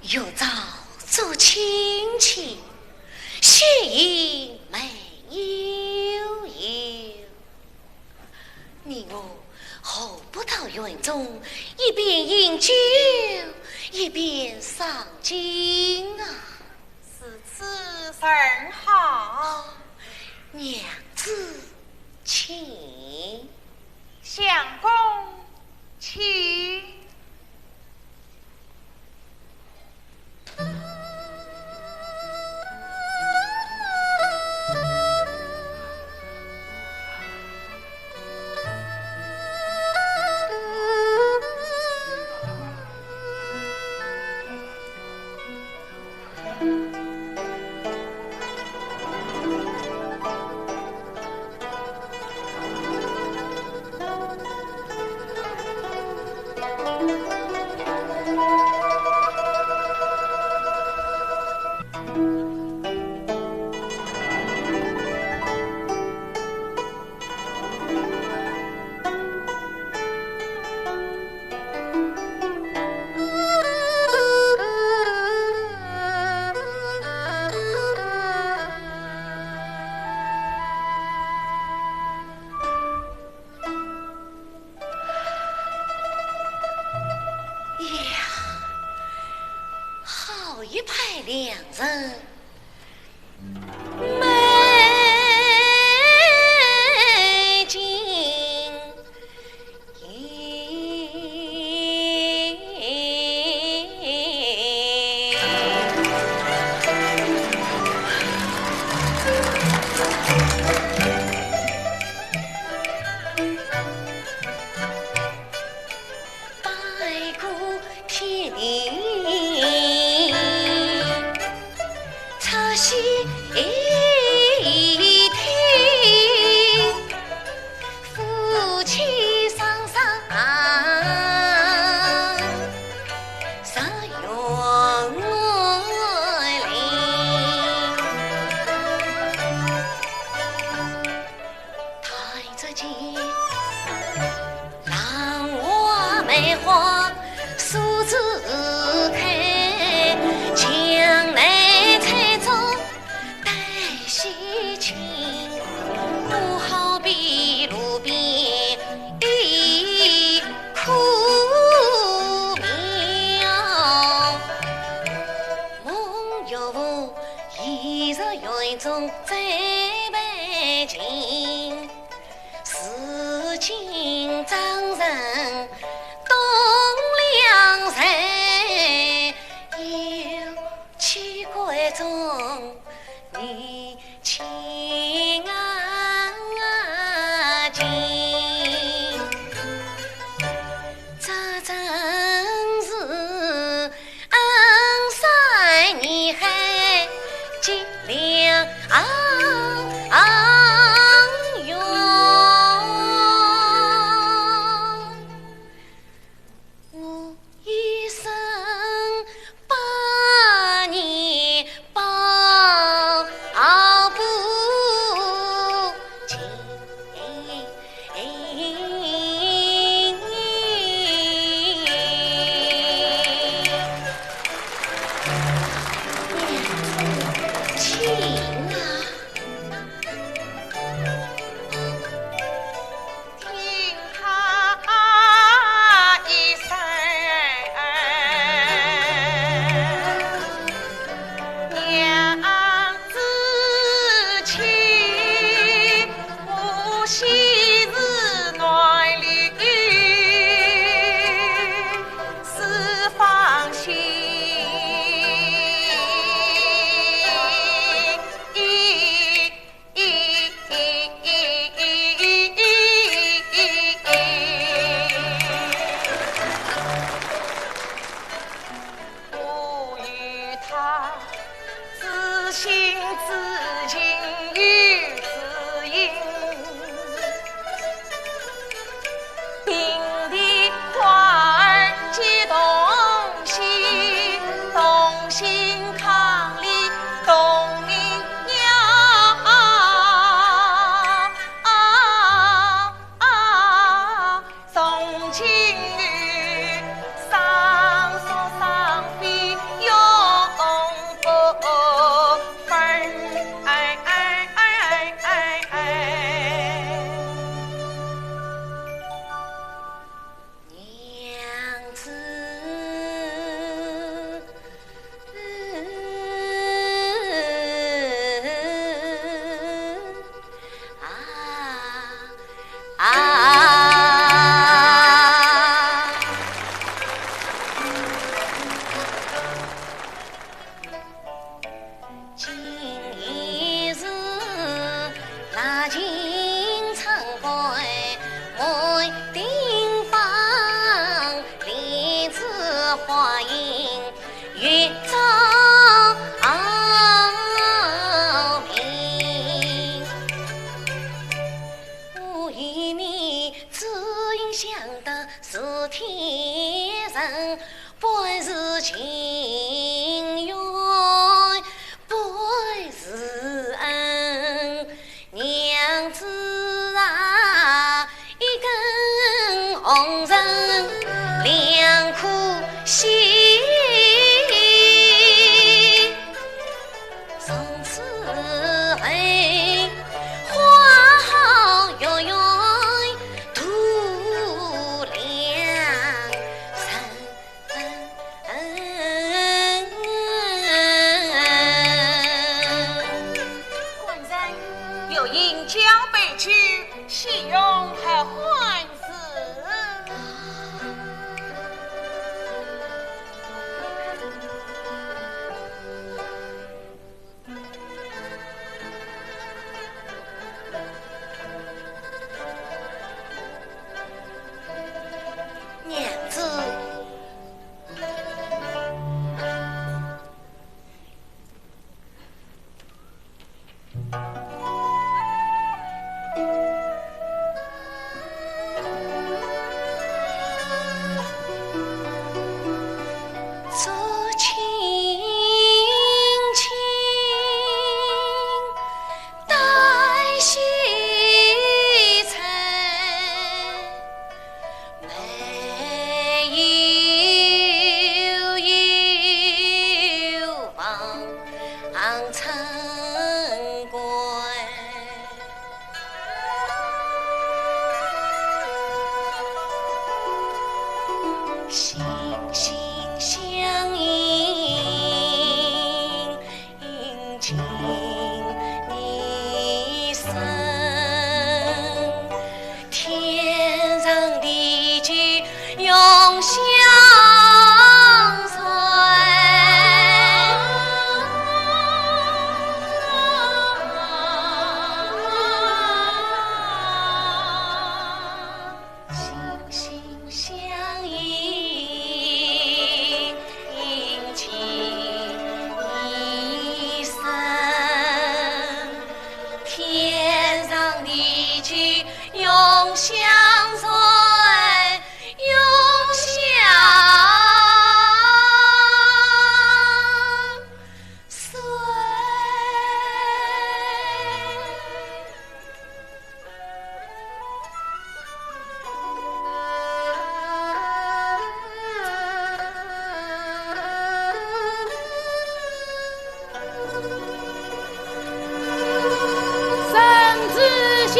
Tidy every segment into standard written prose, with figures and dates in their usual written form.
又早做亲戚，血影没悠悠。你我何不到园中，一边饮酒，一边赏景啊？是此甚好，娘子请。相公请。一派良人，美景白骨天灵。西天，夫妻双双十月里，抬着剑，浪花梅花数字开，江南。西情不好比路边一枯苗，梦有无一日园中再北京，四境张人东梁山，有奇怪中你情景，这真是山你还结良缘，我一生把你抱不尽。情啊！明。我与你只因想得是天人，本是情缘，本是恩。娘子啊，一根红绳，两颗心。从此后，花好月圆，度两生。官人又因交北去，岂容何欢事？娘子，做亲亲待西城，没有望成归。心心相印，印进你身，天长地久永相随。心心相印，印进你身，天长地久永相随，永相随。圣旨下，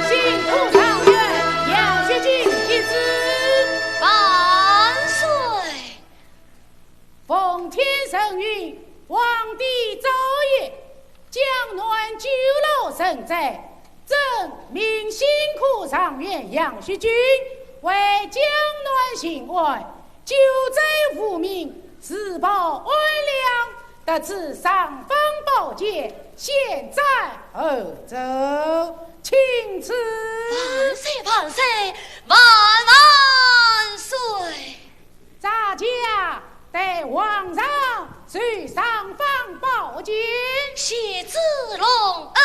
幸福长远，杨学军一旨，万岁！奉天圣谕，皇帝诏曰：江南九楼圣在。朕命辛苦上元杨学军为江南兴外，救灾无名，自保安良，得此尚方宝剑，现在何走？请赐。万岁！万岁！万岁！咱家待皇上随上方宝剑，谢子龙恩。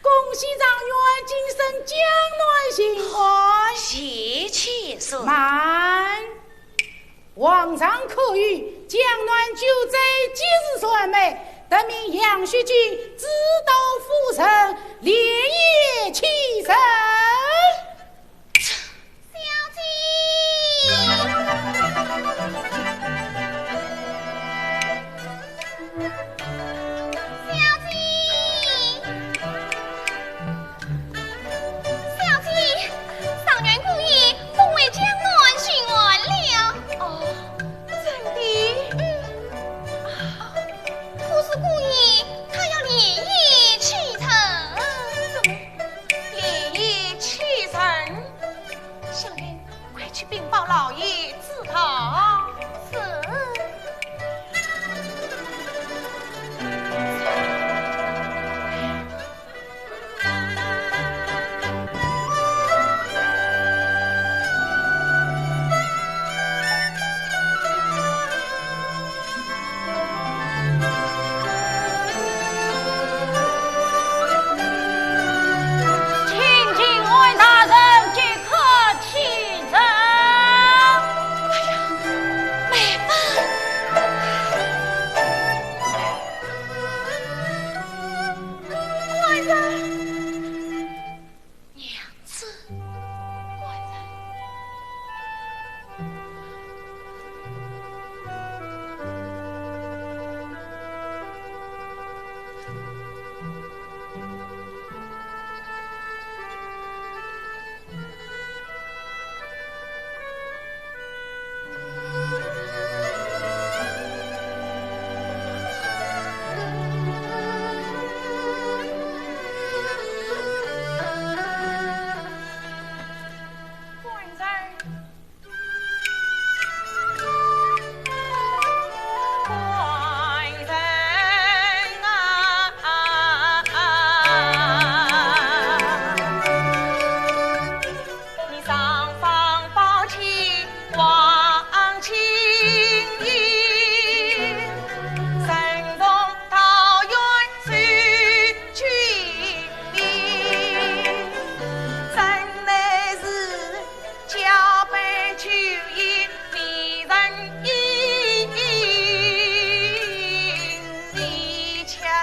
恭喜状元晋升江南兴外。谢千岁。慢，皇上可谕江南救灾今日传媒，得命杨学军指导府城，连夜启程。小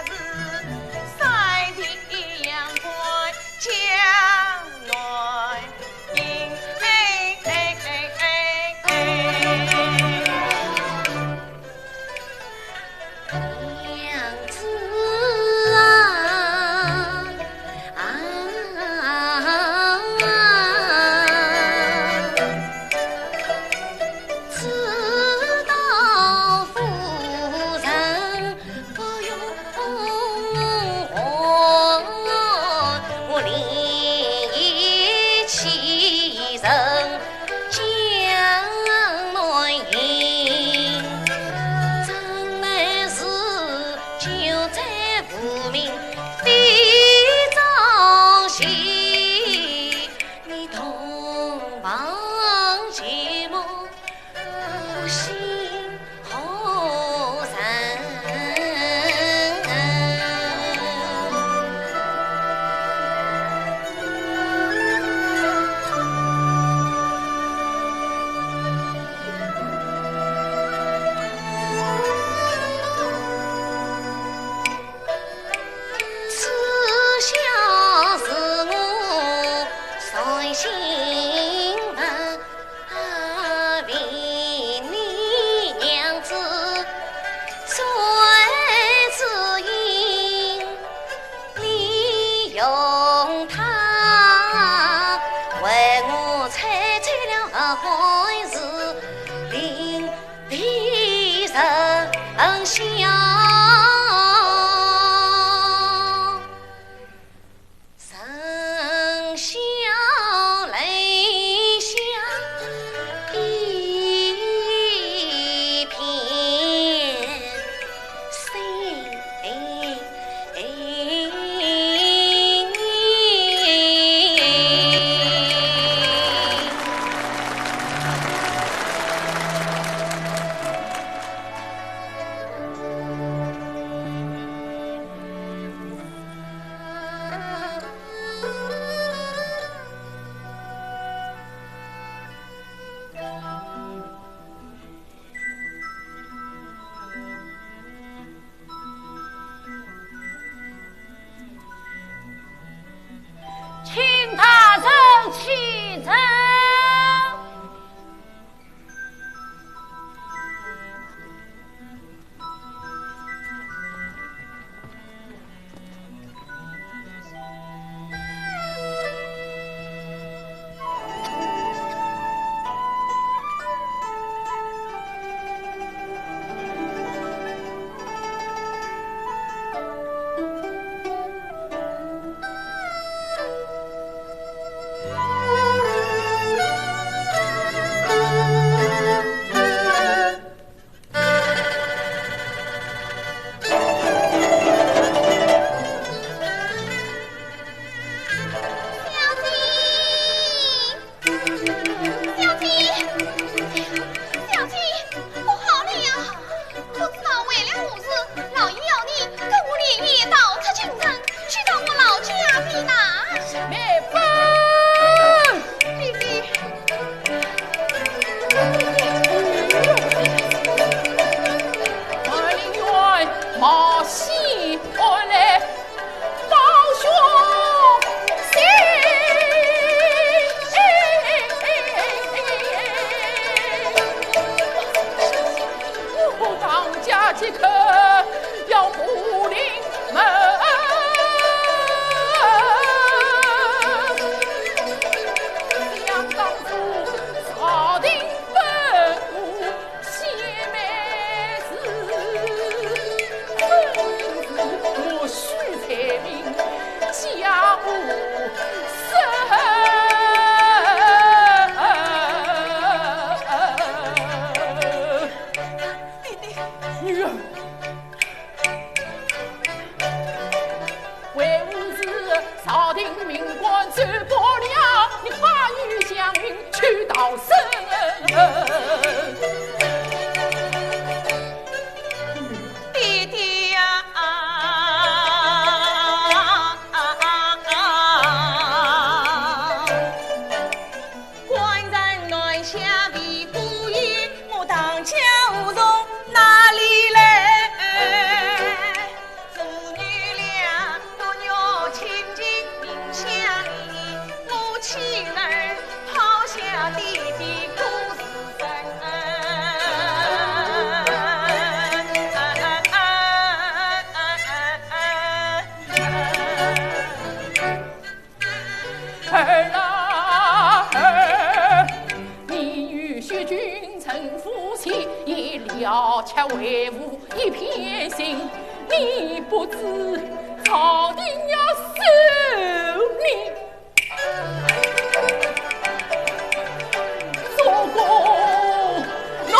是晒的阳光江暖阴，娘子啊知道夫人不用我另其人江暖阴，真乃是救灾无名非朝夕，你同房寂寞不心何人？此笑是我随心问，为你娘子谁知音，利用他为我猜了坏事，令别人笑。生笑泪下一片心。请大人启程。即刻要不临门，想当初朝廷吩咐写媒事，我许才明家务女儿，为吾是朝廷命官传播了，你花语祥云去到深。弟弟呀，官人乱下为不义，我当家无从哪里来？还为吾一片心。你不知朝廷要收你做公奴。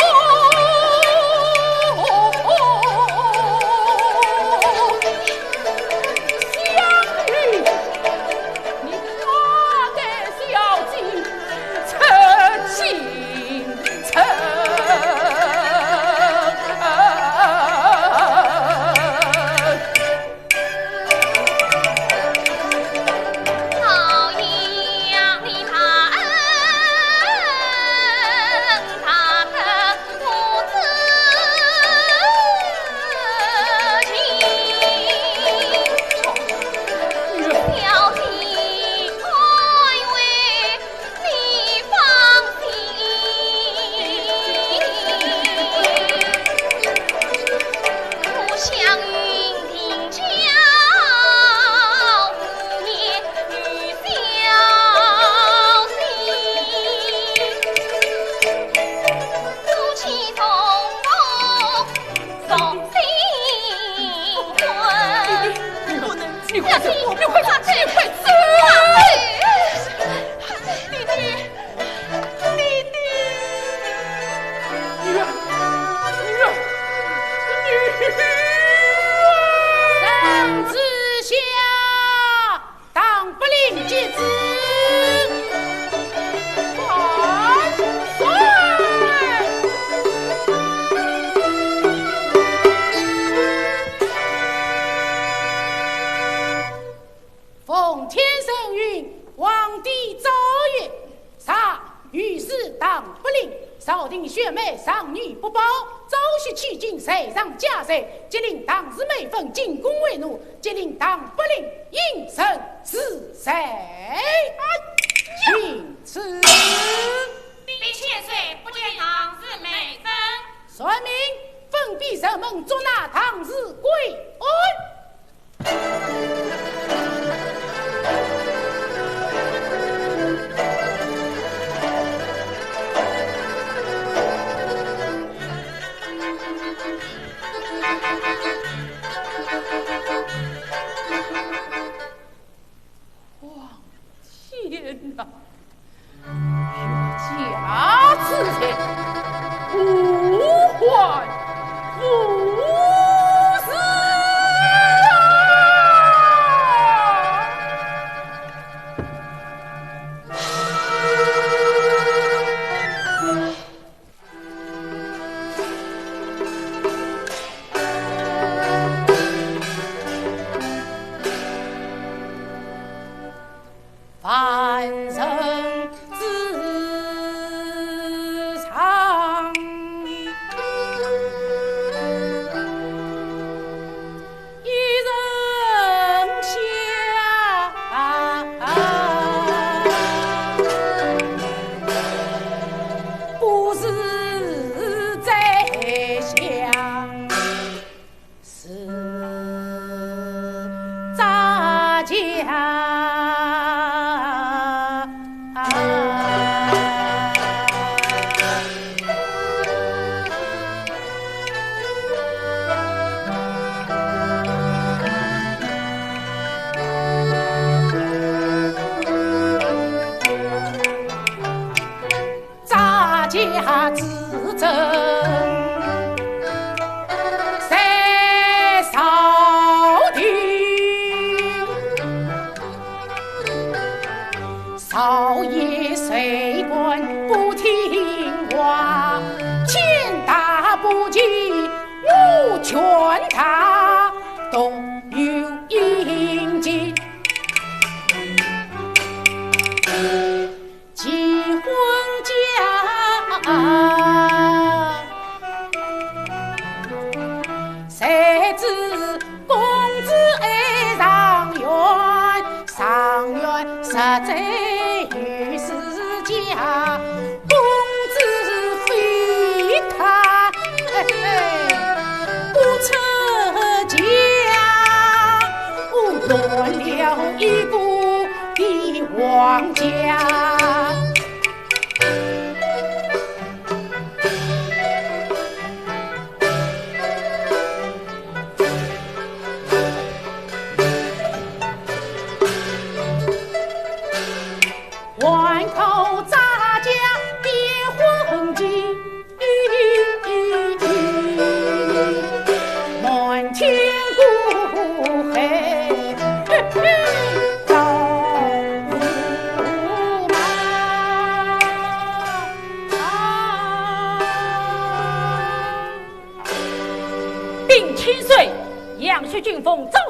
即令当日每分进宫为奴，即令当不令应声是谁？请此。你千岁不见当日每分，说明封闭城门，捉拿当日归安。天哪！岳家之前无患无事凡人之常，一人下，不是在想，是杂家。家之争，在朝廷，少爷随官不听话，天大不敬，我劝他都有应尽。结婚谁知公子爱上元实在与世家，公子非他不成家，乱了一股的王家。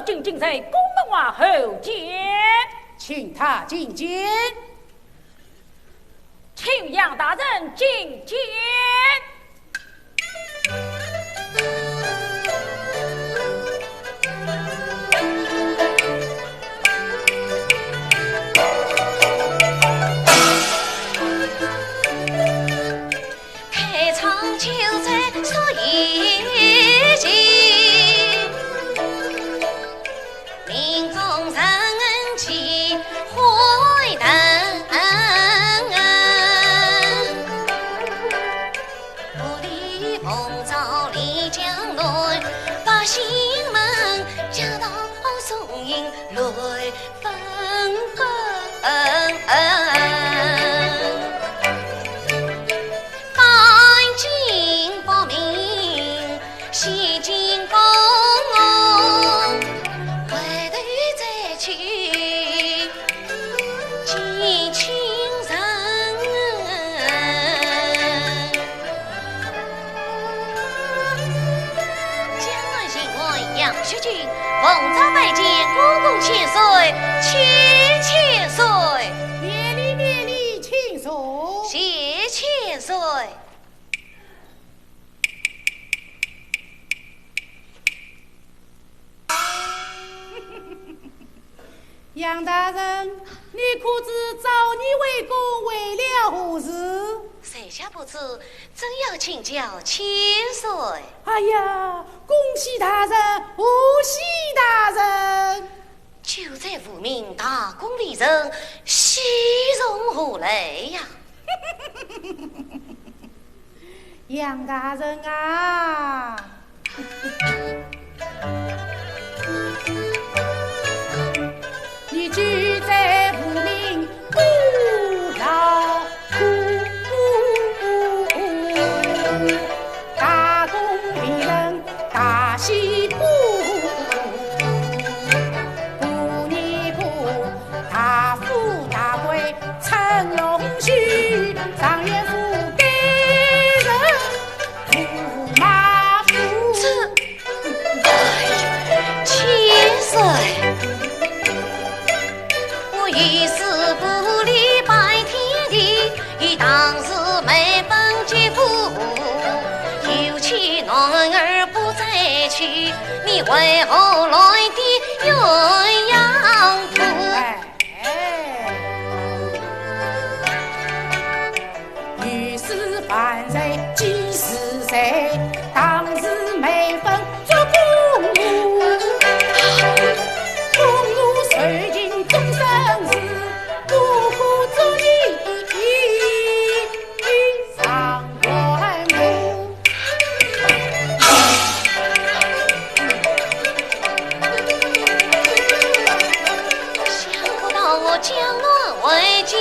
老君今在宫门外候见，请他觐见。请杨大人觐见。开场就在说一句，命中人气回灯，我的奉诏丽江内，百姓们夹道送迎泪纷纷。奉诏拜见公公千岁，千岁，免礼免礼，请坐。谢千岁。杨大人，你可知召你为公为了何事？谁下不知，真要请教千岁。哎呀，恭喜大人，恭喜大人！就在无名大功立人，喜容何来呀？杨大人啊！你居在无名不劳苦，大功立人大喜不，不你不大富大贵成龙须，上元府给人驸马夫。千岁。一世不离拜天地，以当时每本皆付，有妻男儿不再娶，你为何来的鸳鸯谱？于是犯谁即是谁，当时每分做公务，公务随尽终身事，不负主义上官木。想不到我江乱为金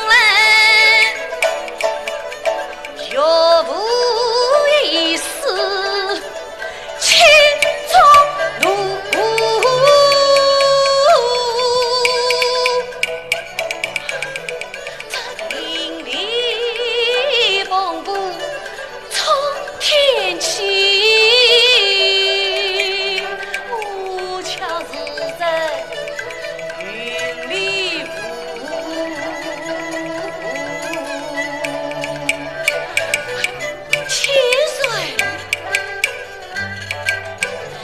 来，若无一死，情中路。天气无巧是在云里雾，千岁，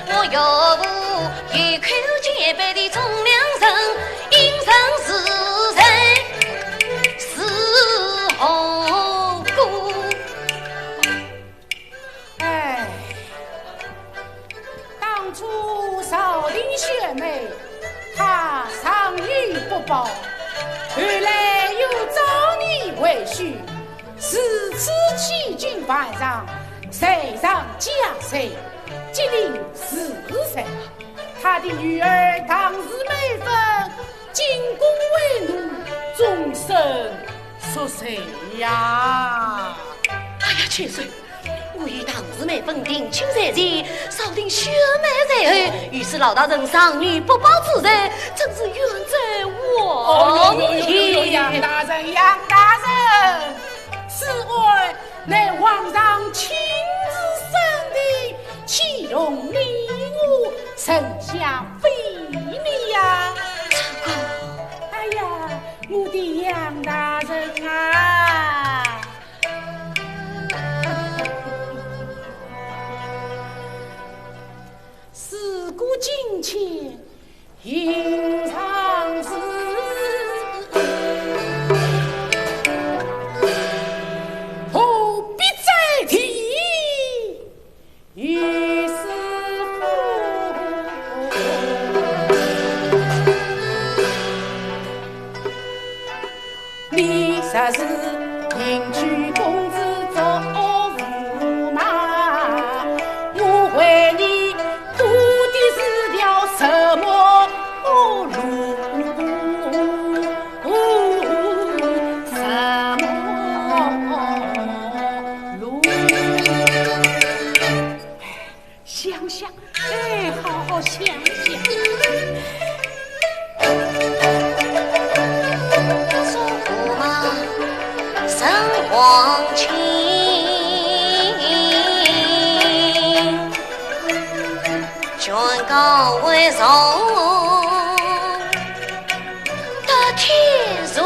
我若无一口洁白的忠良人，应上是谁是后故？当初少林学妹，她上女不报，后来又招你为婿，此次欺君犯上，谁上加谁，即令是谁。他的女儿当时没分，进宫为奴，终身属谁呀？哎呀，千岁！我与当时妹分定亲在前，少定血脉在后，于是老大人上女不报之罪，真是冤在我也。杨大人，杨大人，此案乃皇上亲自审理，岂容你我审下非礼呀！哎呀，我的杨大人啊！事过境迁，应偿事。这是迎娶公子做驸马，我为你铺的是条什么路？什么路？想想，哎，好好想想。王亲，君高为荣，得天助，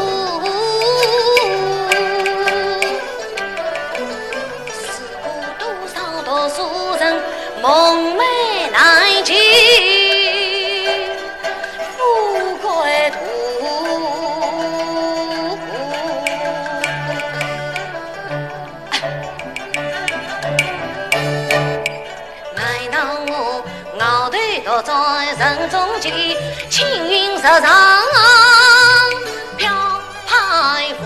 四顾多少读书人，梦寐难尽，富贵图。我在人中间，青云石上飘派舞。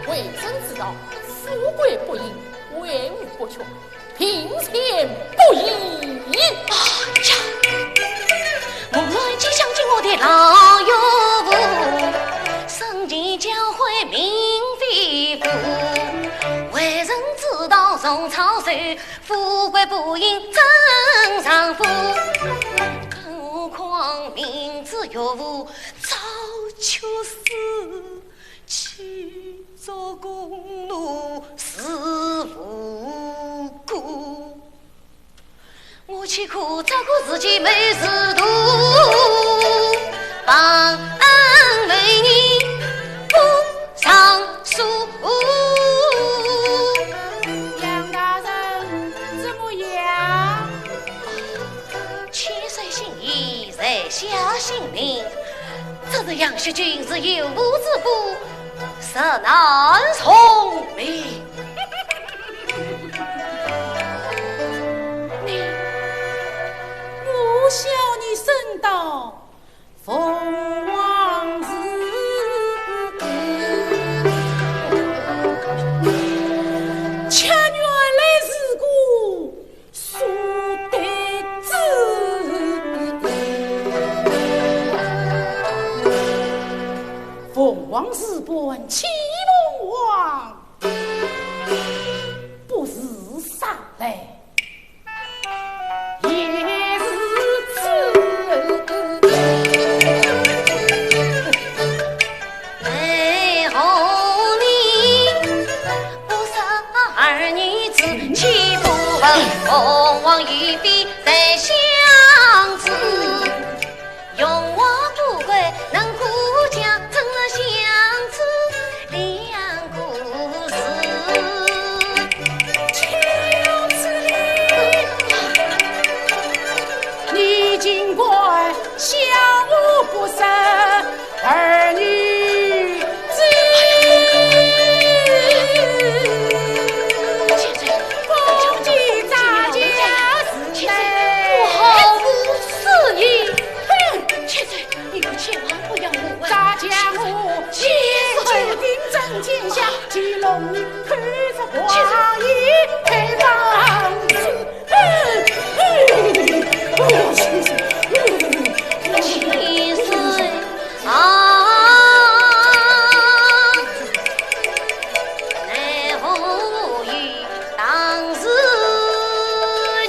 为臣知道，富贵不淫，威武不穷，贫贱不移。哎呀，我来即想起我的老岳父，生前教诲明非福。为人知道从草水，富贵不应真丈夫。更何况明知岳父早就是弃作公奴是无辜，我岂可照顾自己没仕途，帮安为你不上书。杨大人怎么样？千岁心意，在下心明。这是杨学军是有无之夫，实难从命。我笑你身到凤凰寺，却原来是个书呆子。凤凰寺本启凤凰，不是上来。凤凰玉璧在相知，荣华富贵能顾家，成了相知两故事。秋子里，你尽管笑我不生儿女之大家伙齐手定正天下，吉龙女看着花叶开放子。七岁啊，乃无语当时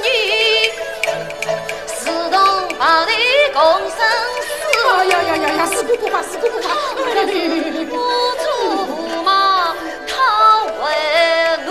女，自动把你共生死。呀，死姑姑吧，死姑姑吧！我做驸马，他为奴。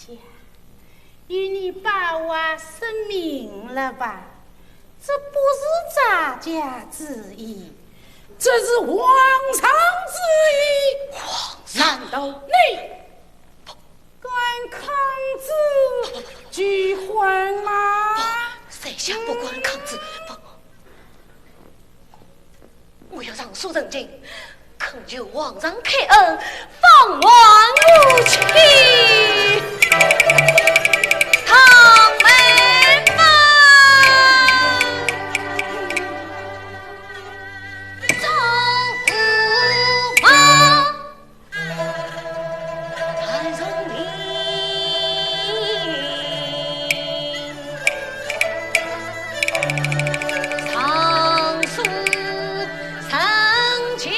家，与你把话申明了吧？这不是咱家之意，这是皇上之意。皇上，难道你敢抗旨拒婚吗？谁想不管抗旨？不，我要让苏正经恳求皇上开恩，放还无期。唐门房，赵驸马，谭松龄，上书曾经。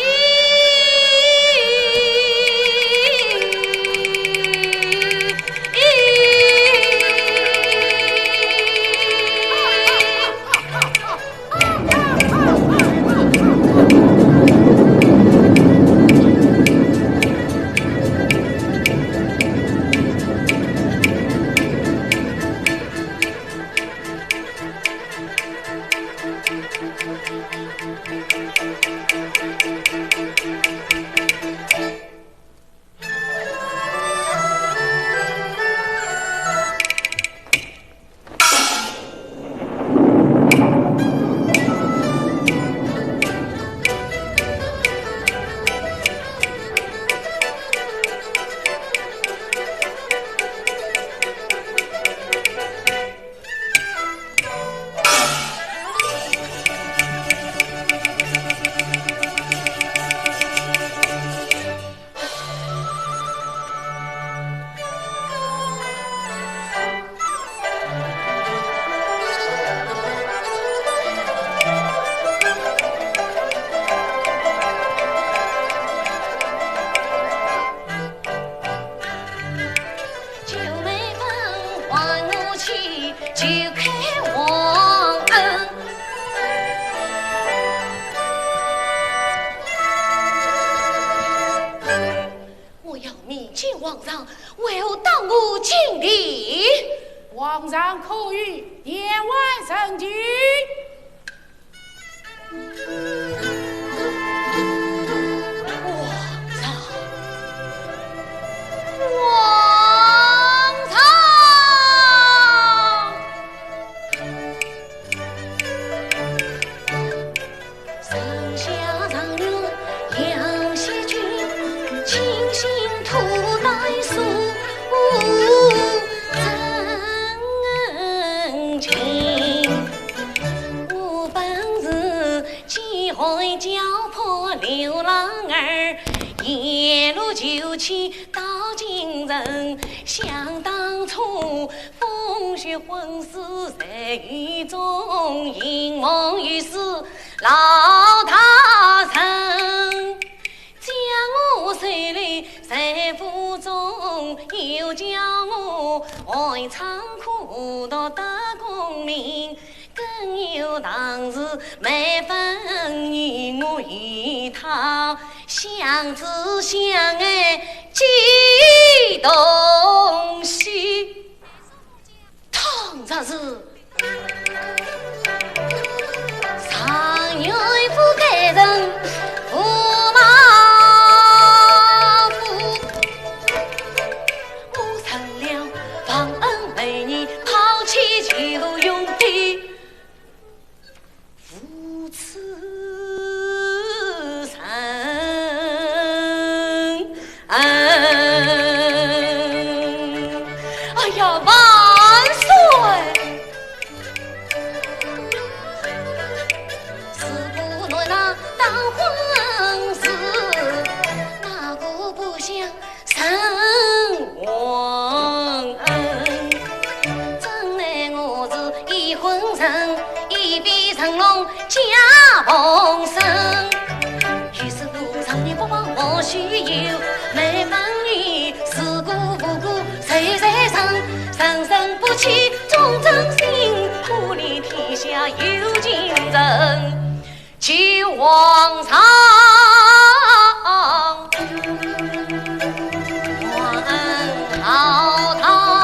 皇上为何当我敬礼？皇上口谕殿外圣旨。流浪儿一路就去到京城，想当初风雪混世在雨中，因梦于是老大成，将我随来在府中，又叫我爱仓苦读得功名。更有当时每分与我与他相知相爱几东西，倘若是上有一副该人驸马夫，我成了忘恩为你抛弃旧用的逢生，于是路上你不忘我须有，每逢你事故无故谁在生，生生不弃忠贞心，苦里天下有竞争，求皇上还好他。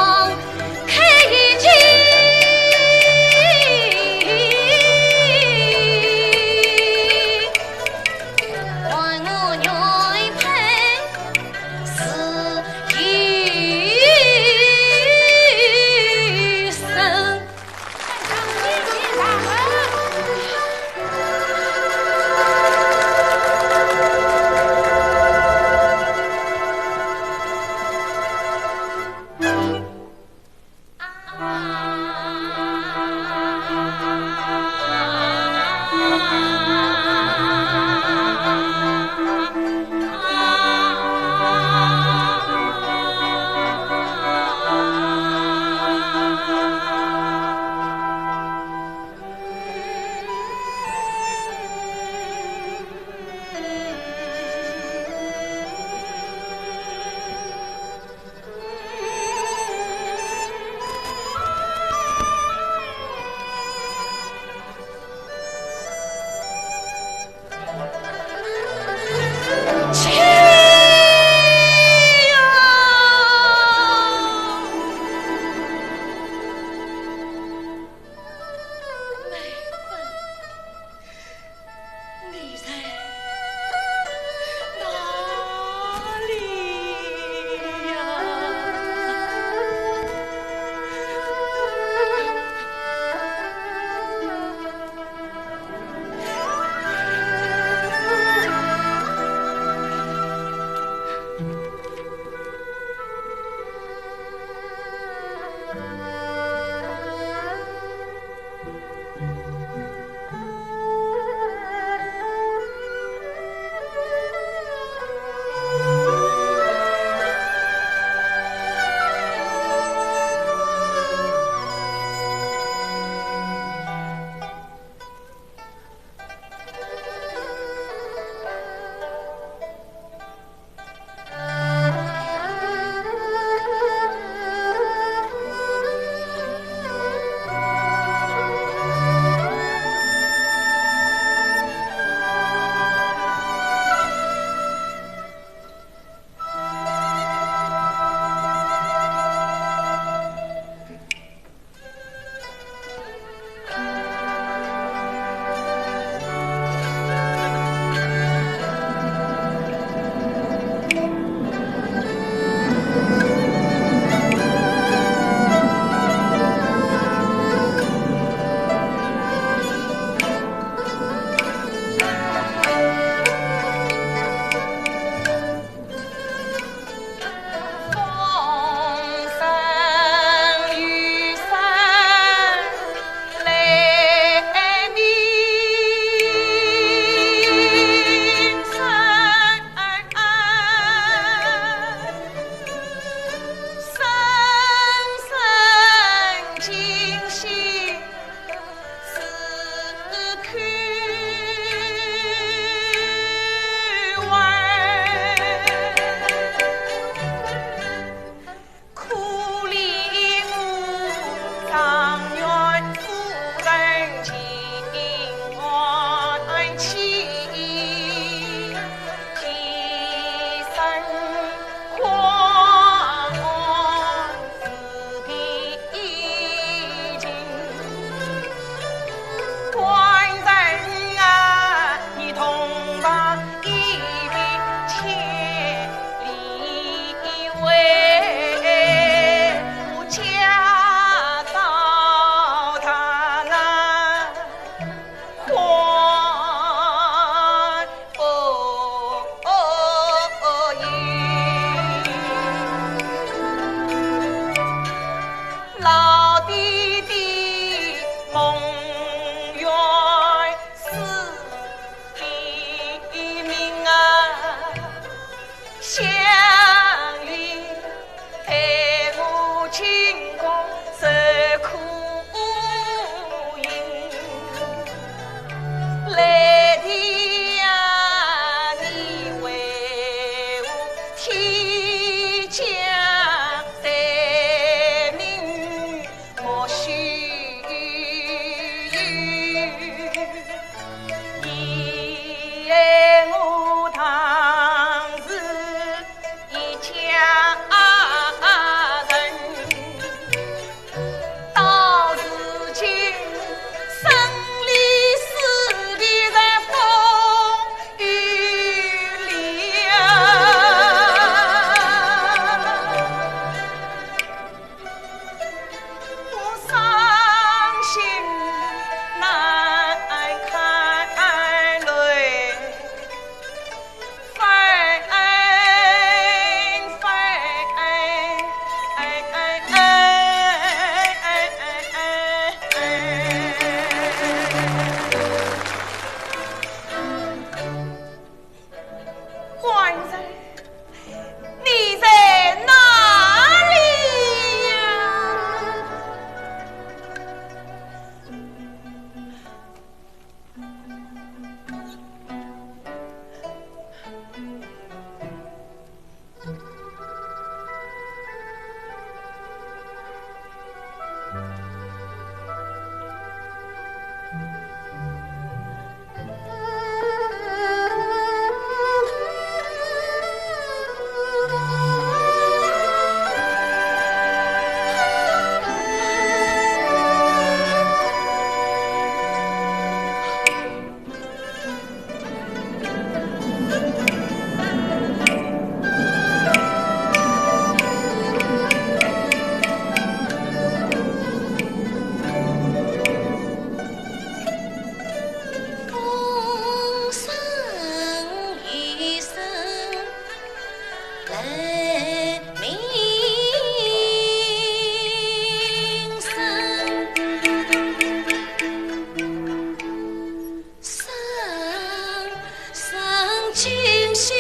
清醒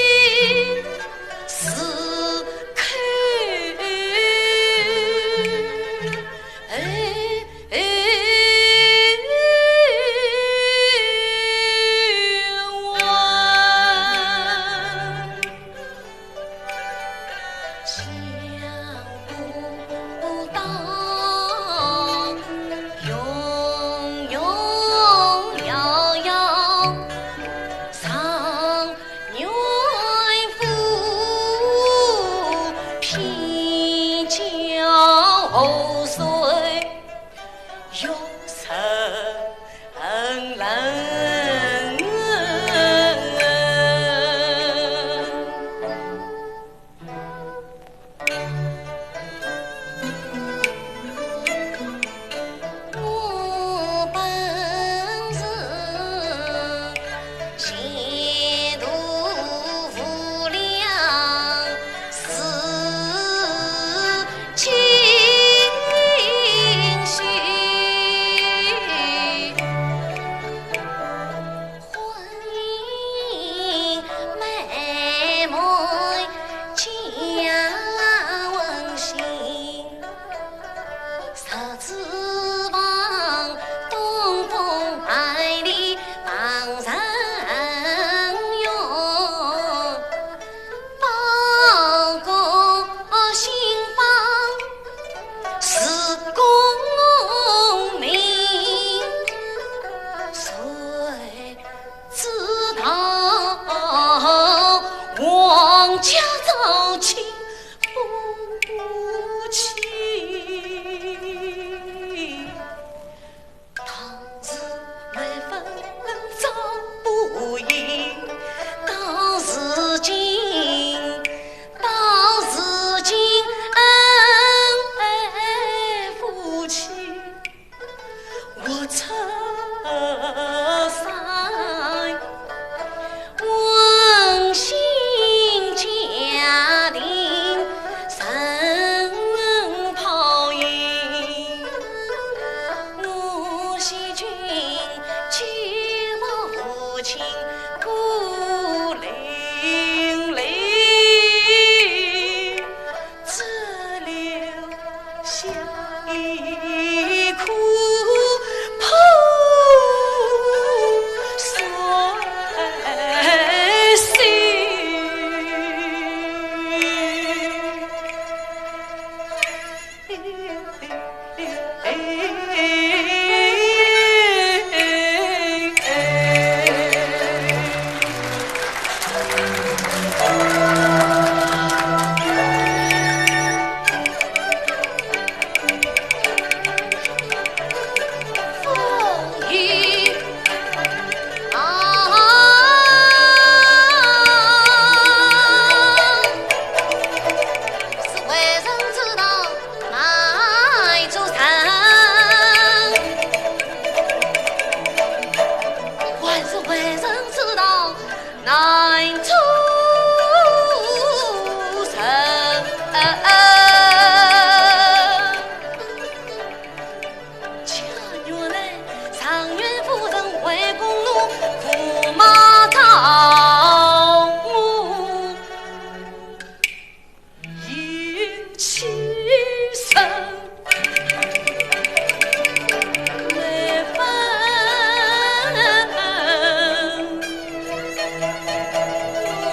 思口。后岁有成人，我本是前途无量，是情。家早亲不亲，当时没分早不应，到如今夫妻，我侧腮温馨。家庭神泡影，我惜君去母亲孤零零，只留下一哭破碎心。难出城，家园内上元夫人回公路，驸马招我一起身。我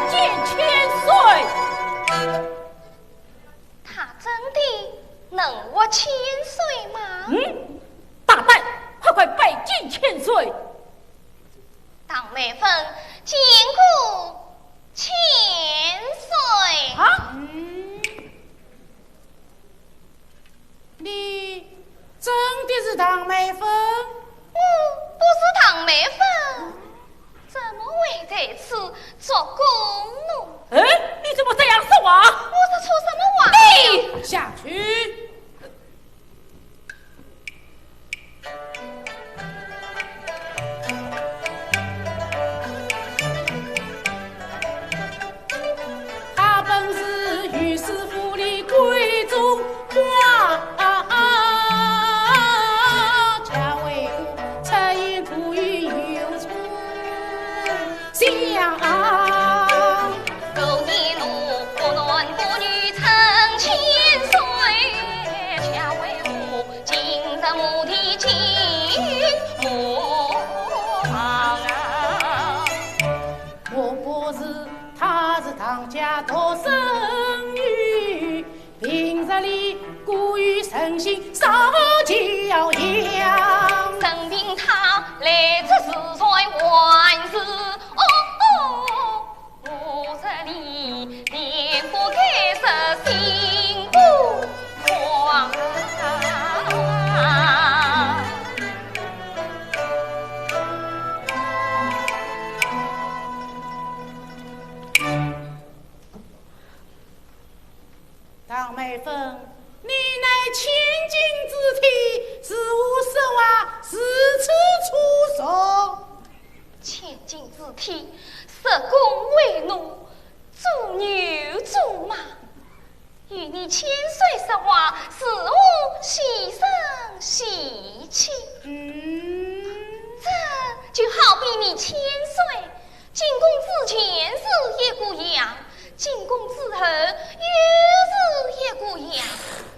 见千岁。他真的能活千岁吗？大胆，快拜见千岁。当妹分见过千岁啊！你真的是唐美芬？我不是唐美芬，怎么会在此做工呢？你怎么这样说话？我是出什么话？你下去。他本是御史府里贵族花。狗年奴不男不女成千岁，恰为我今日母的金木堂啊！我不是，他是唐家独生女，平日里故于诚心少教养，生病他来自四川万事。我这里连不该是心不慌。唐美芬，你乃千金之体，是无实话，是此出手。千金之体，设公为奴，做牛做马，与你千岁说话，是我牺牲喜气。这就好比你千岁进宫之前是一股样，进宫之后又是一股样。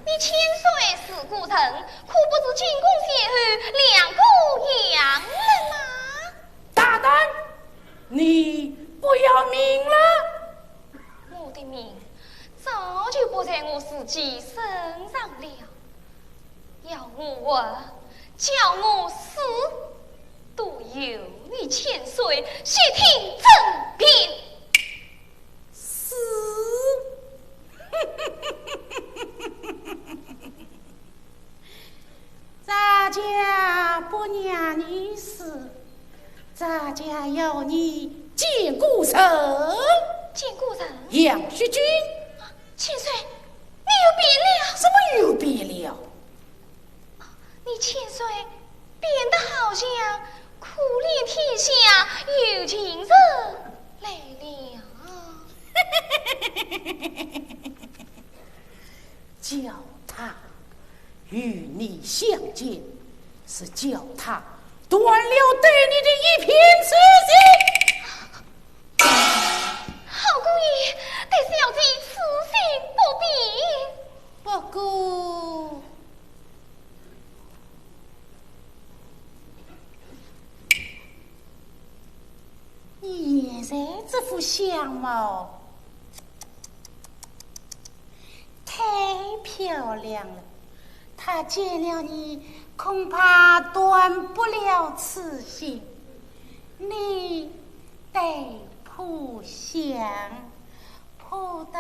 你千岁是股人，可不是进宫前后两股样了吗？大胆！你不要命了？我的命早就不在我自己身上了，要我活，叫我死，都由你千岁悉听政变。死！咱家不让你死，咱家要你见顾城。见顾人，杨旭君，千岁，你又变了？什么又变了？你千岁变得好像可怜天下有情人来了。叫他与你相见，是叫他断了对你的一片痴心。好姑爷，但是要记此心不变。不过，你现在这副相貌太漂亮了，他见了你恐怕断不了此心。你得扑相，扑得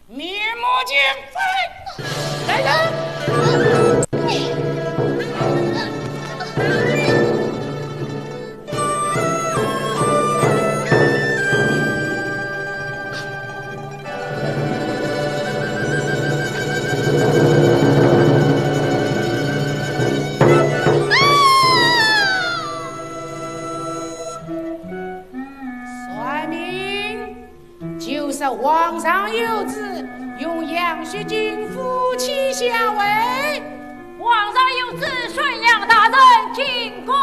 面目全非。来人！算命就是皇上有旨，用杨旭君夫妻相为。皇上有旨，宣杨大人进宫。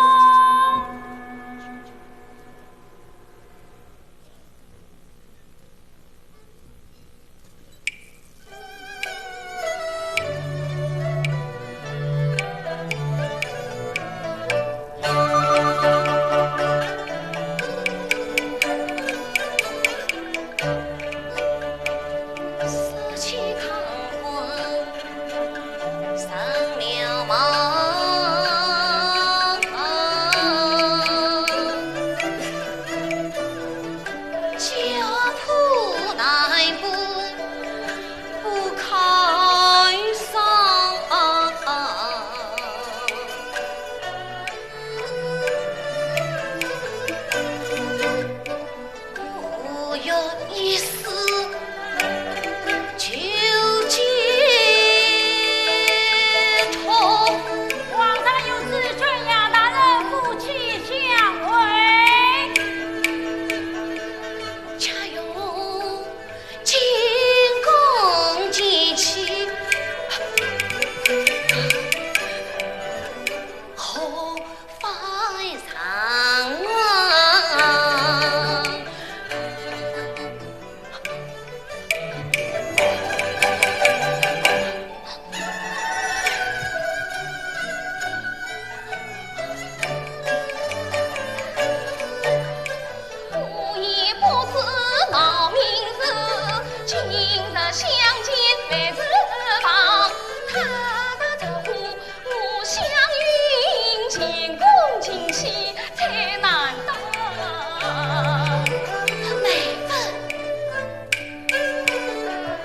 一死就解脱。皇上有旨劝杨大人夫妻相会，恰用进宫祭旗，后发上无一不是闹名字，今日相见非是旁。他打招呼，我相允，前功尽弃才难当。美芬，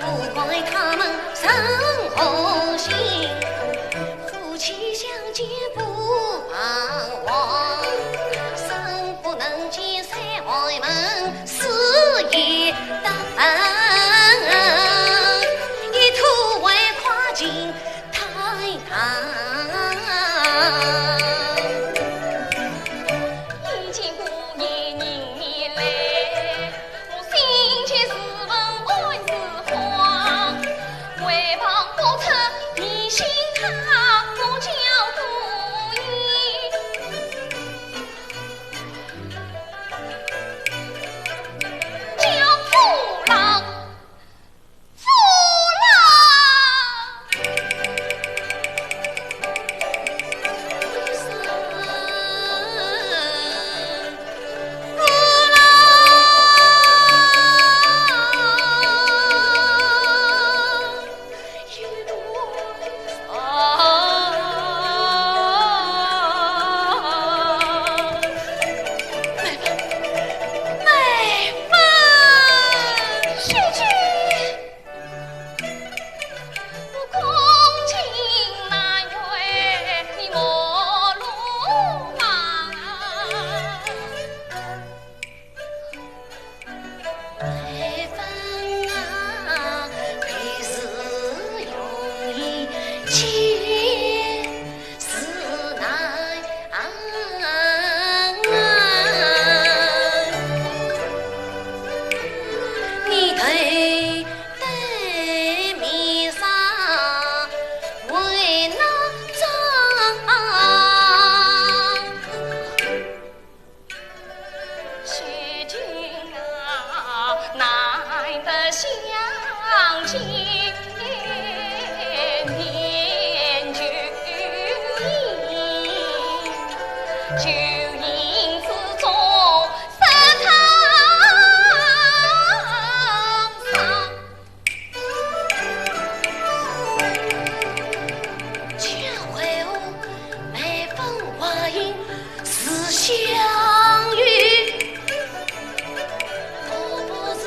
不怪他们生红心，夫妻相见不彷徨，生不能见山外门，死也当。一途为跨境太堂。已经过年人面来，我心切是问爱是慌，为帮不出你心他，我叫故意。叫父郎，父郎。美芬啊，配是容易见是难。你对面上为哪张？薛君啊，难得相见，年久矣，旧印之中深藏伤。却为我每逢花影是相遇，我不是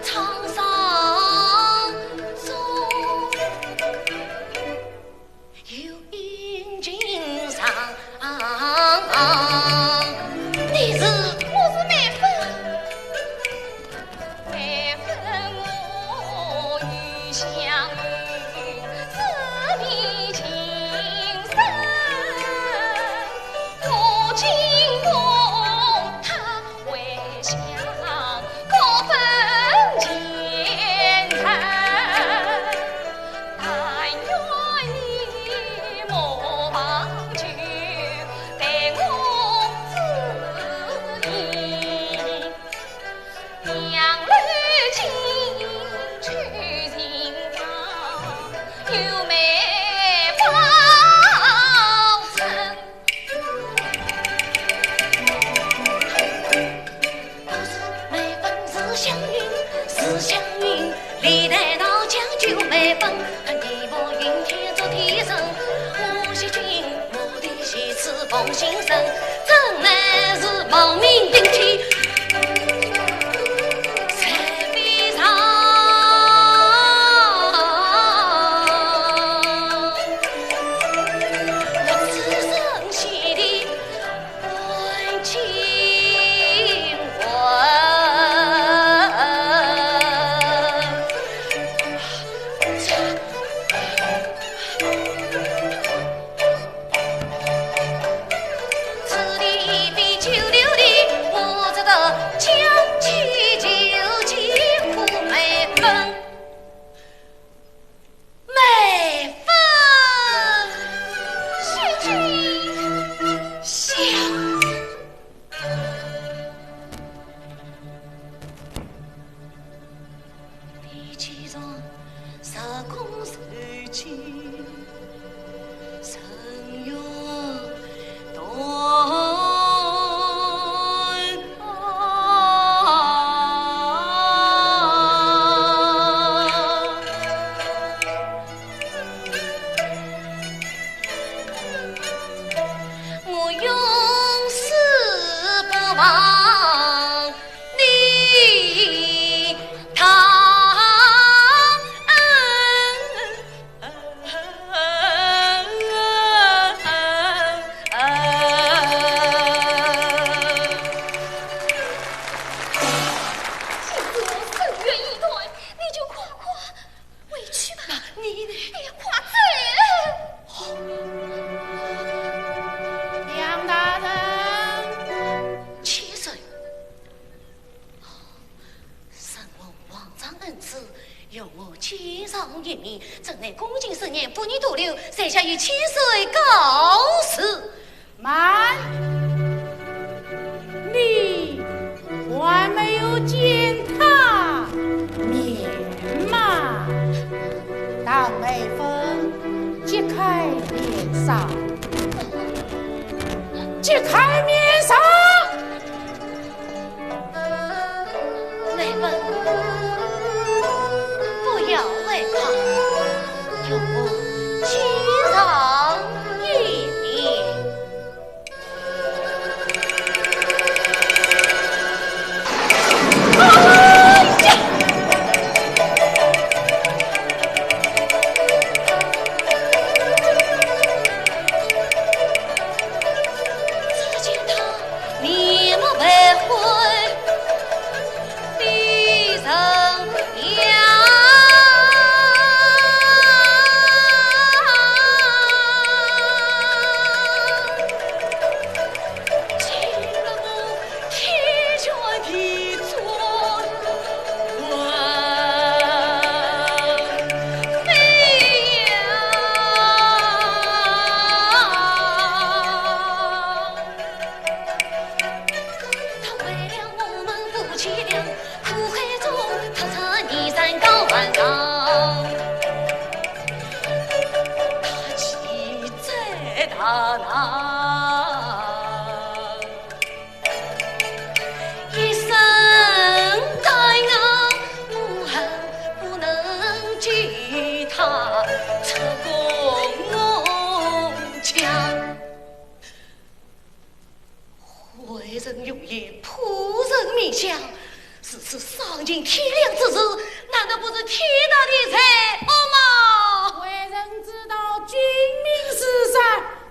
沧桑中有英俊上，你是我是美芬，美芬我与相遇，自比情深。我进宫，他回乡，各分前程。但愿你莫忘旧，待我自理。娘儿亲去寻访，有美报称。都是美芬是祥云，是祥云，历代到将就美芬，看地步云天做天神。我惜君，我的喜赐奉心生，真乃是亡命定体。才悲伤，我此生系的万情魂。天上一面，正乃恭敬十年，妇女独留，谁下于千岁告辞。慢，你还没有见他面吗？当美凤揭开面纱，揭开面纱。美凤，不要害怕，有我天上一面。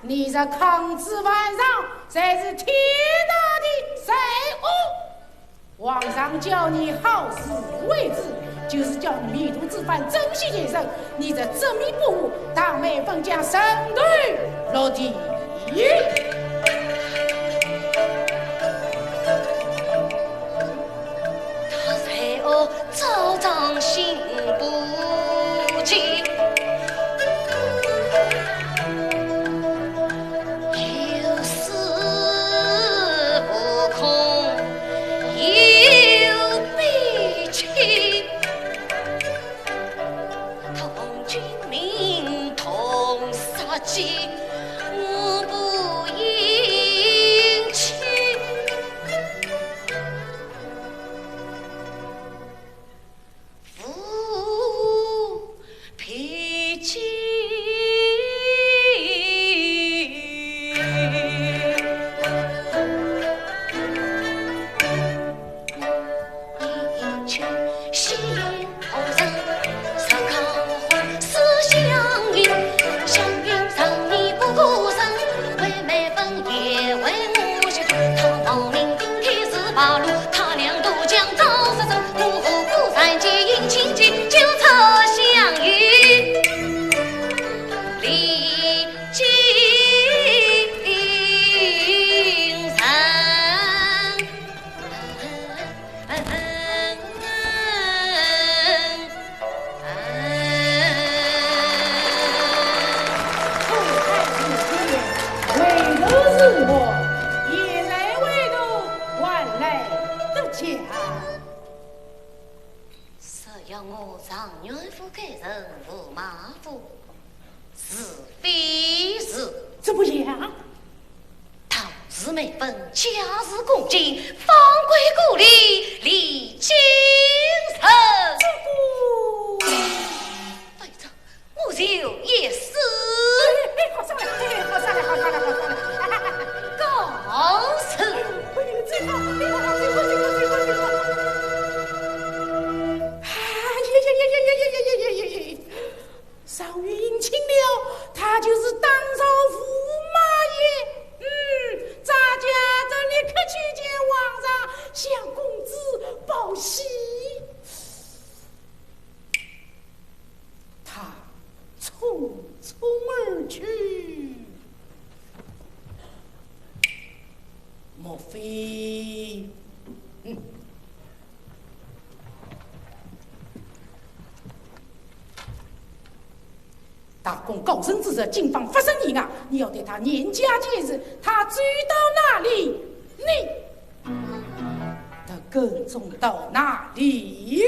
你这抗旨晚上才是天大的财物。皇上叫你好自为之，就是叫你弥途之犯珍惜人生。你这执迷不悟，当美凤将身对落地。他才恶招张心不静。我不应情，负披荆。迎娶新后人，上康婚思相依。八路，他俩都将早生生，幕后鼓山结姻亲戚，就策相遇，历经神。为的是我。是要我让岳父给人无马虎，是非是怎么样？当时美凤家世恭敬，方归故里，历经神。队长，我就也是。好上来，好上来，好上来，好上来！告辞。最好，最好，最好，最好，最好，最好！少玉迎亲了，他就是当朝驸马爷。咱家这立刻去见皇上，向公子报喜。他匆匆而去，莫非？大公高升之日，警方发生意外，你要对他严加监视，他追到哪里，你的跟踪到哪里？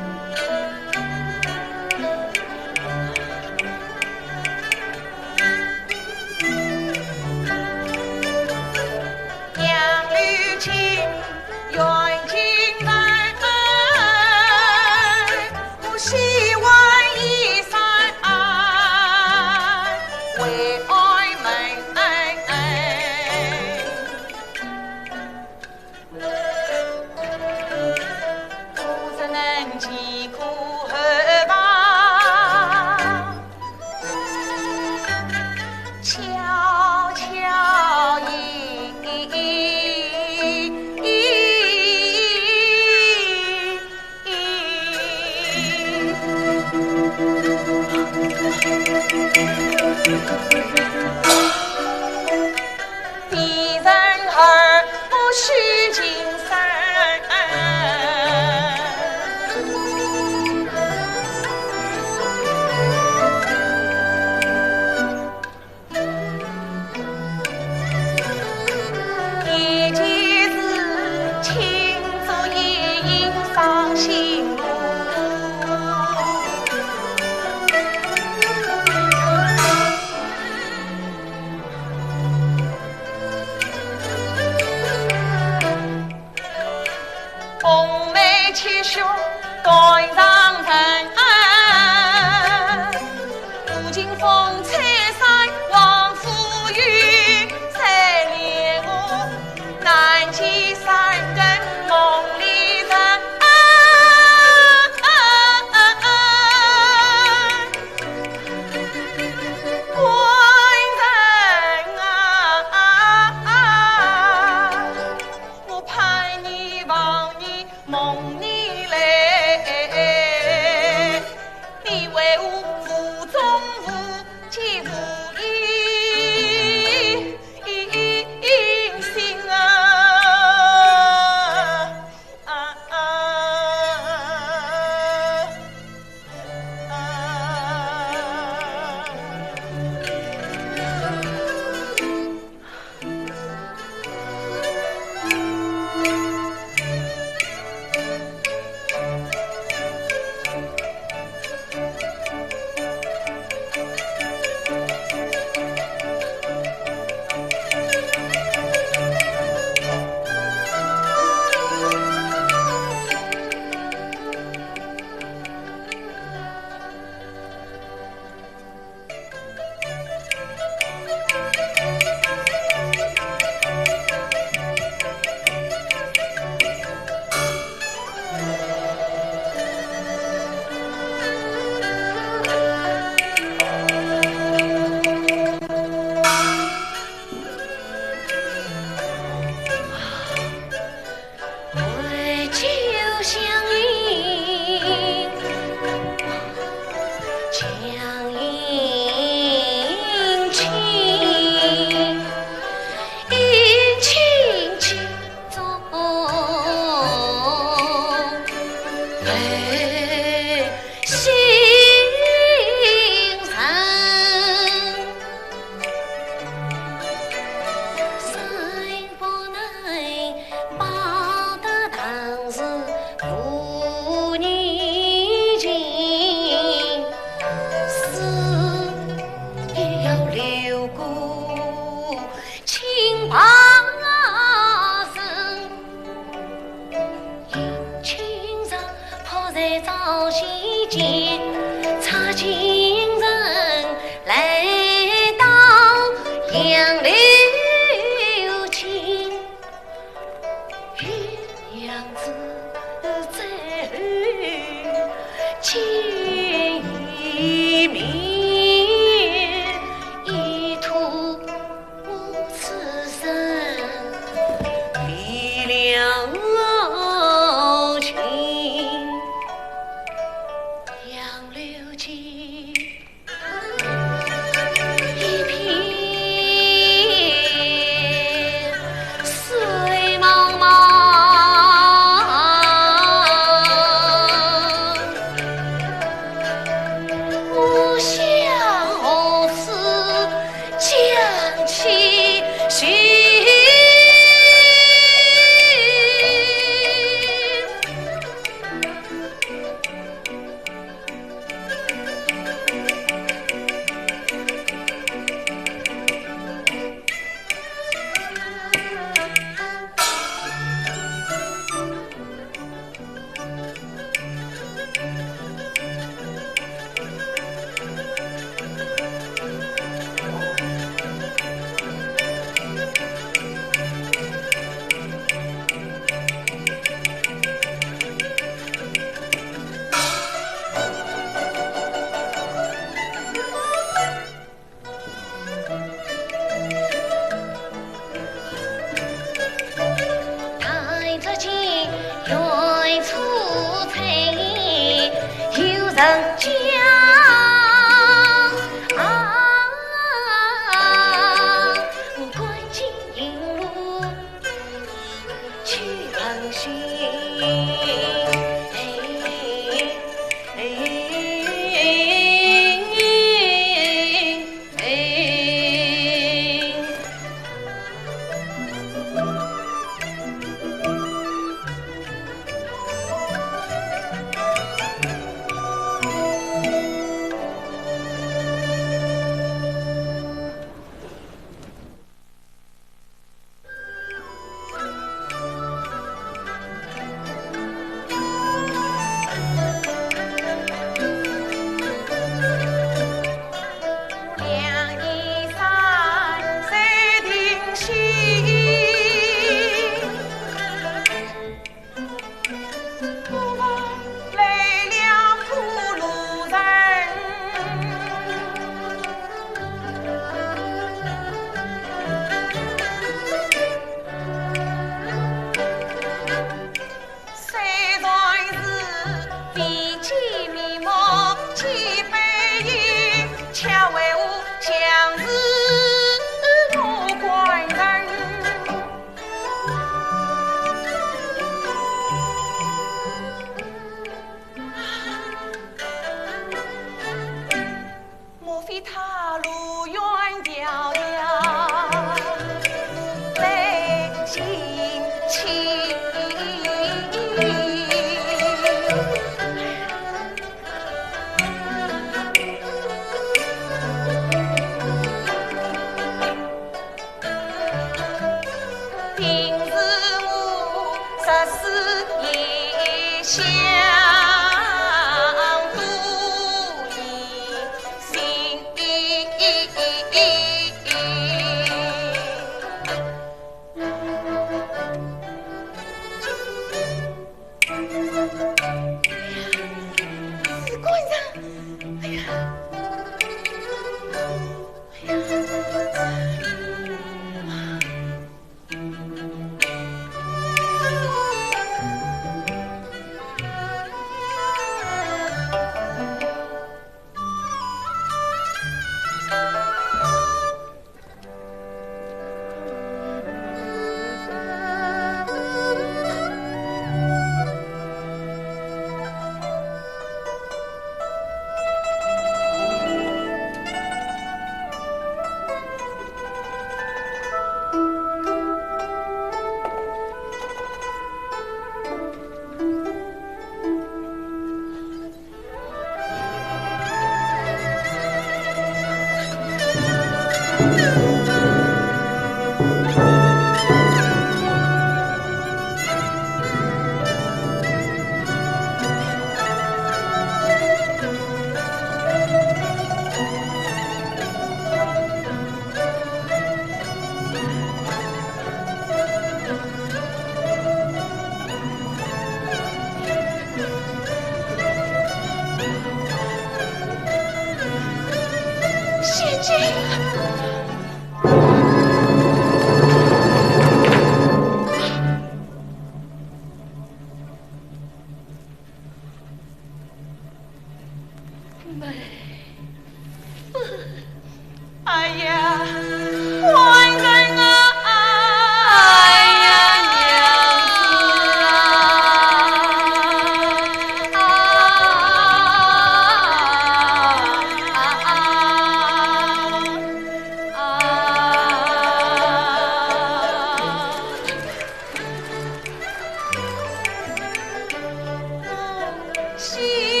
心。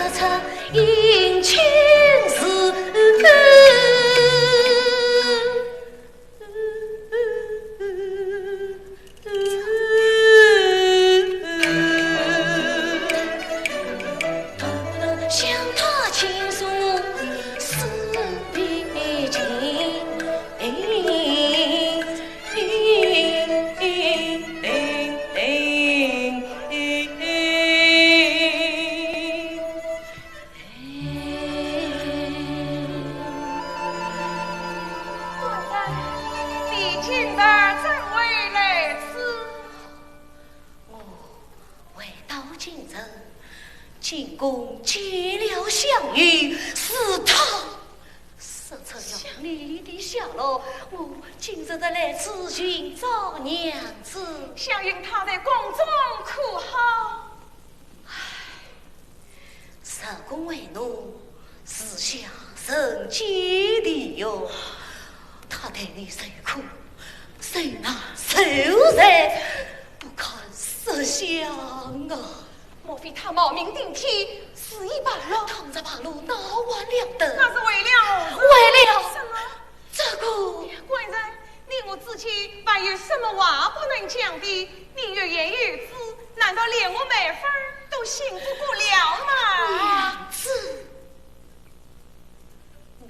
出迎亲事。向他倾诉思别情，你今儿怎为来此？我未到京城，进宫见了项羽，是他说出了你的下落。我今日的来此寻找娘子，想允他在宫中可好？受宫为奴，是下甚激励哟。他对你受苦，受难受难，不堪设想啊！莫非他冒名顶替，肆意败露？躺着半路，哪完了得？那是为了为了什么？这个官人，你我之间还有什么话不能讲的？你欲言又止，难道连我妹夫都信不过了吗？娘子，你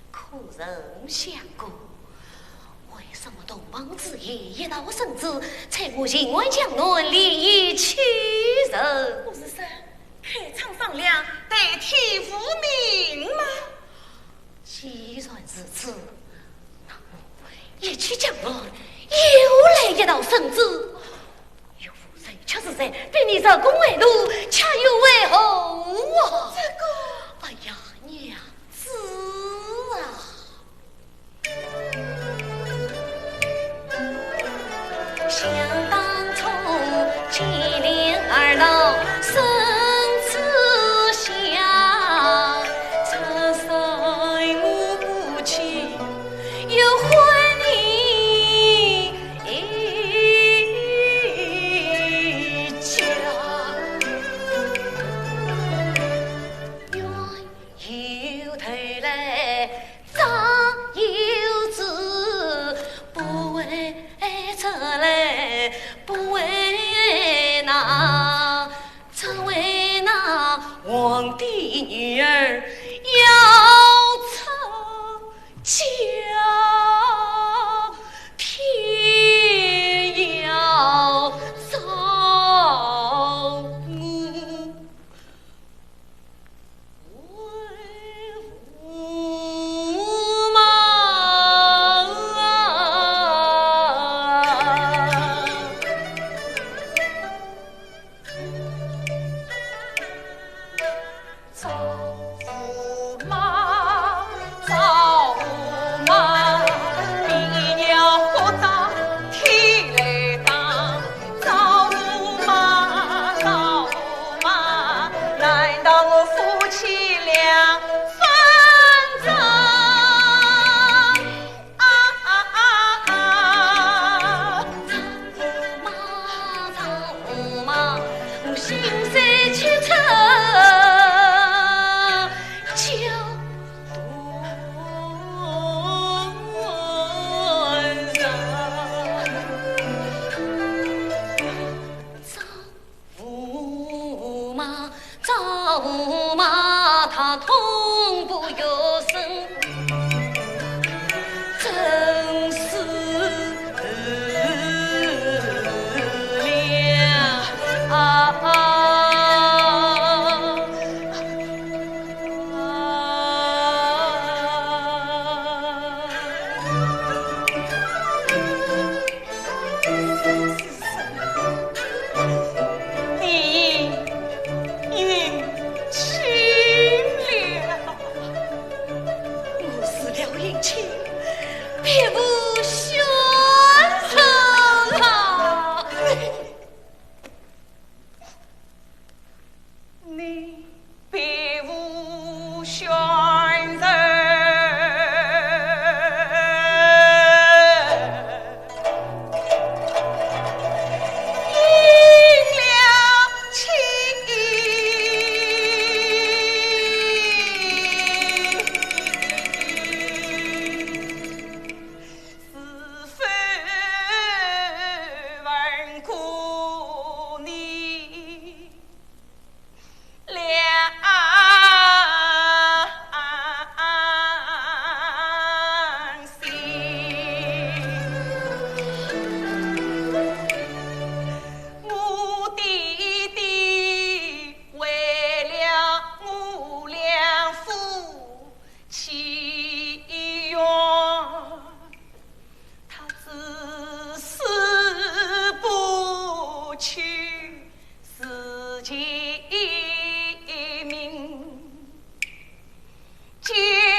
可曾想过，为什么东方之夜一到圣旨，才我秦外将乱利益欺人？不是说开仓放粮，代替无名吗？既然如此，那我一去将乱，又来一道圣旨。有夫人却是在对你受宫为奴，恰又为后啊！这个，哎呀，娘子啊！想当初接连二道生子下，这岁我不起，又还你家。冤有头来长有子，不为这来，不为那，只为那皇帝女儿要成家，偏要造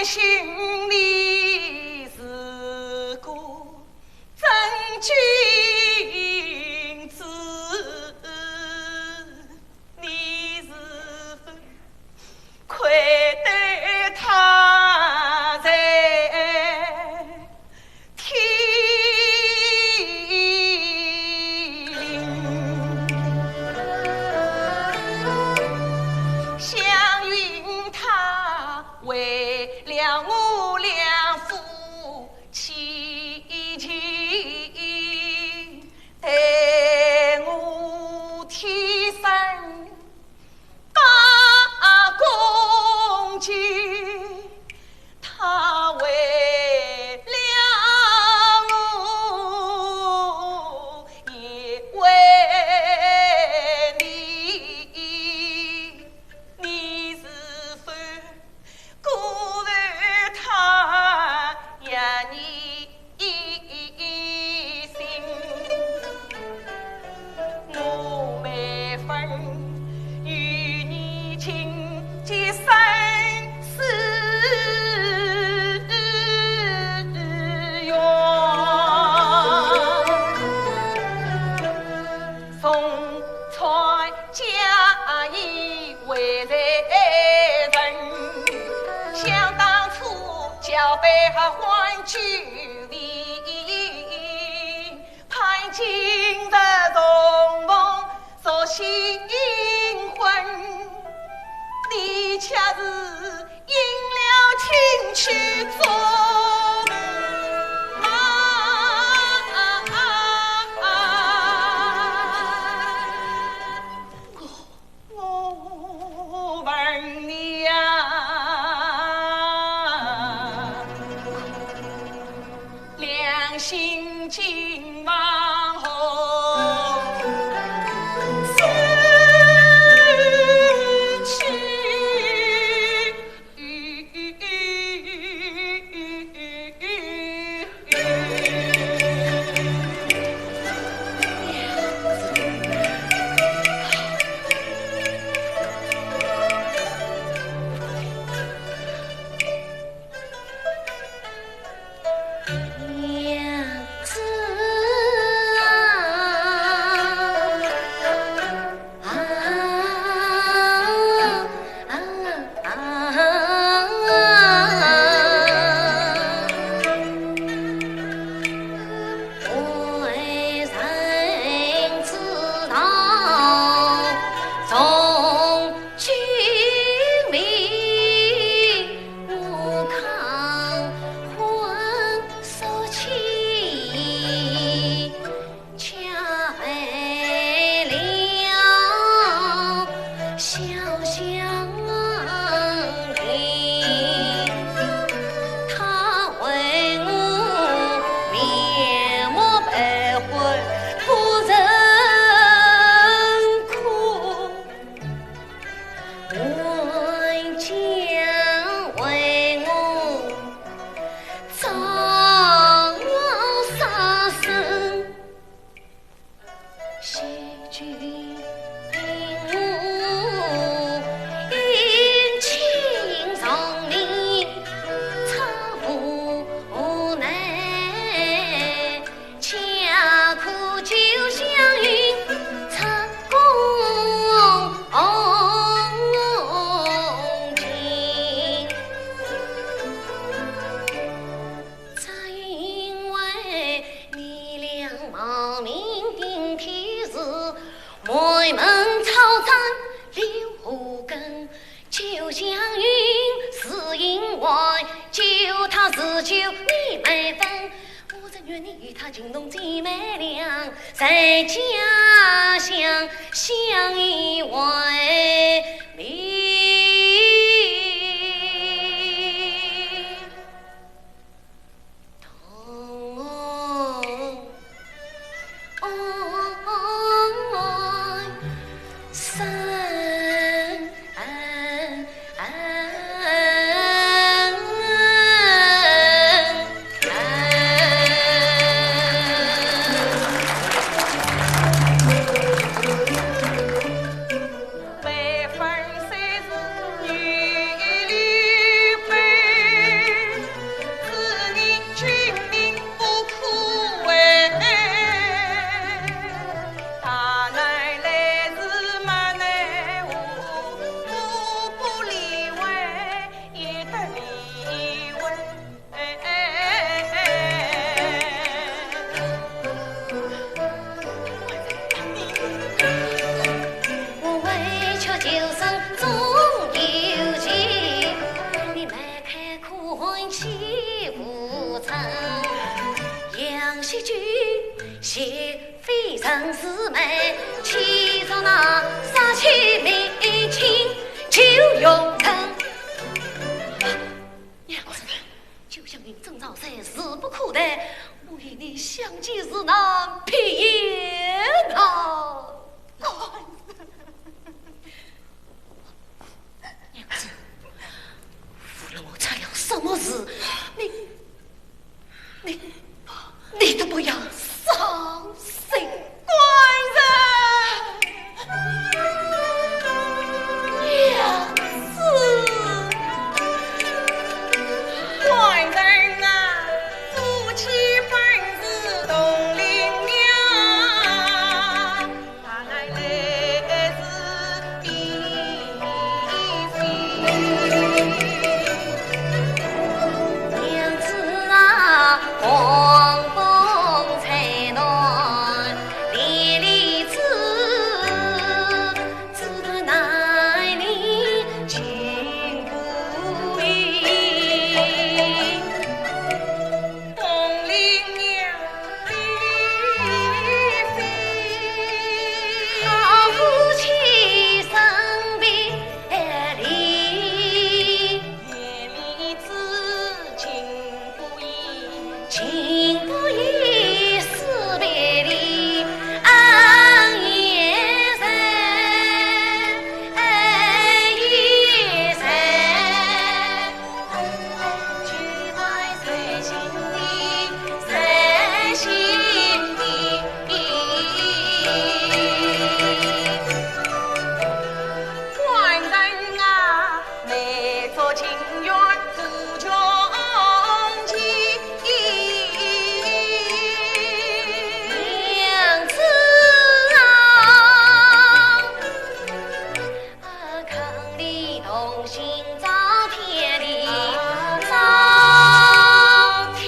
心里是个真君子，你是否愧对他在天灵？祥云他为了我俩夫妻情，待我天生大公举，他为了我，也为你是否孤单他呀你心？我每分与你情结生死缘，从传家义为人，想当初交杯还酒礼，盼今日重逢说新婚，你恰是应了情曲中我问你呀，良心今往后失娘子为人知道从君命，我抗婚受气，恰为了小香菱，他为我面目白灰不忍哭，问将为我造杀生，惜君我殷勤从你，差无奈，恰苦就像云插公斤，只因为你俩冒名顶替是梅门草长留后根，就像云是因为救他是救你没分，我真愿你与他情同姐妹俩，在家乡相依为命。每分虽谢非常姊妹，骑着那杀气美情就永恒。娘子，就像您正早在势不可待，我与你相见时难平言啊！娘子，无论我做了什么事，你都不要伤心。娘子，官人啊，夫妻本是同林娘，他乃来自嫔妃。娘子啊，黄风才暖，连理枝，只得奈你情不移。同林娘李妃，好夫妻生别离，夜里知情不移。情不移思别离，暗夜深，夜深，聚在谁心里，谁心里。官人啊，每做情缘自穷尽。娘子啊，康里同心找天理，找天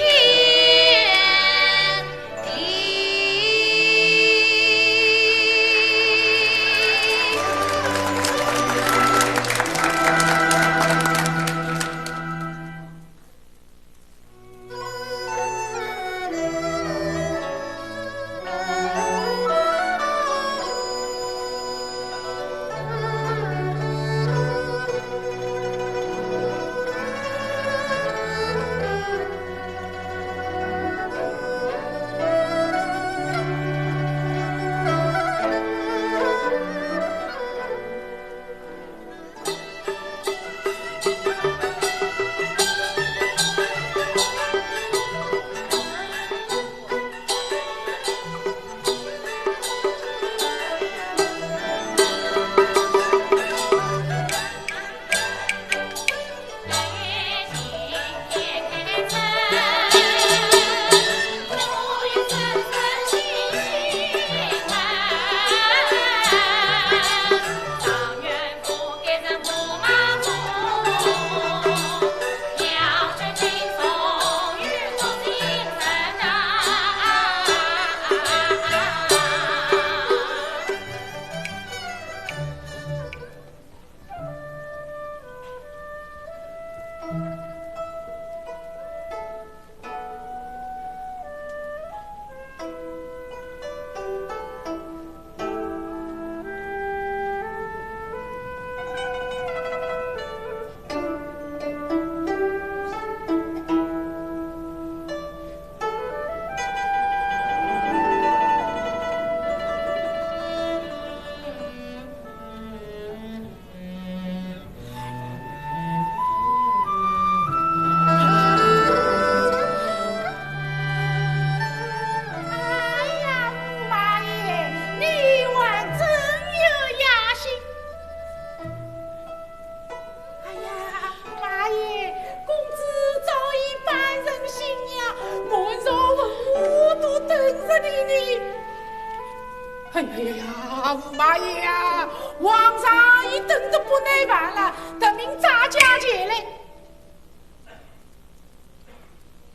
哎呀，驸马爷啊，皇上已等得不耐烦了，得命扎家节来。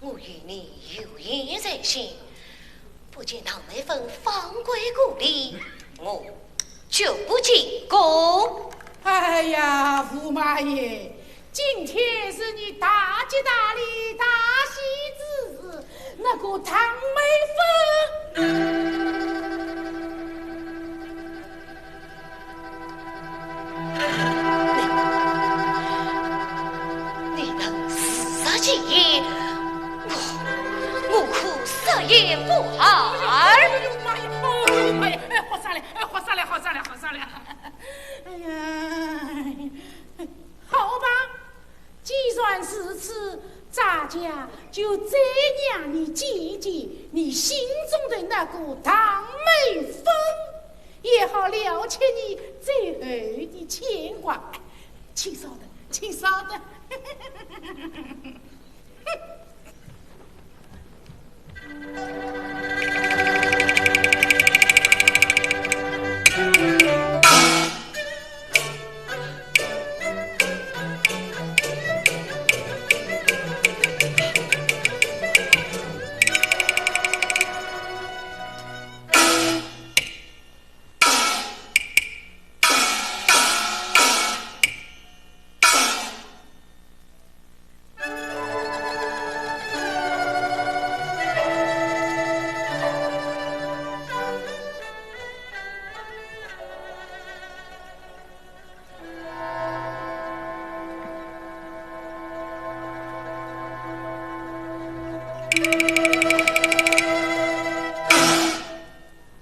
我与你有言在先，不见堂妹分放归故里，我就不进宫。哎呀，驸马爷，今天是你大吉大利、大喜之日，那个堂妹分。今夜我苦色也不好。哎呦妈呀！哎呀，好啥了？好啥了？好啥了？好啥了？哎呀，好吧，既算是此，咱家就再让你见见你心中的那个唐美凤，也好了却你最后的牵挂。请稍等，请稍等。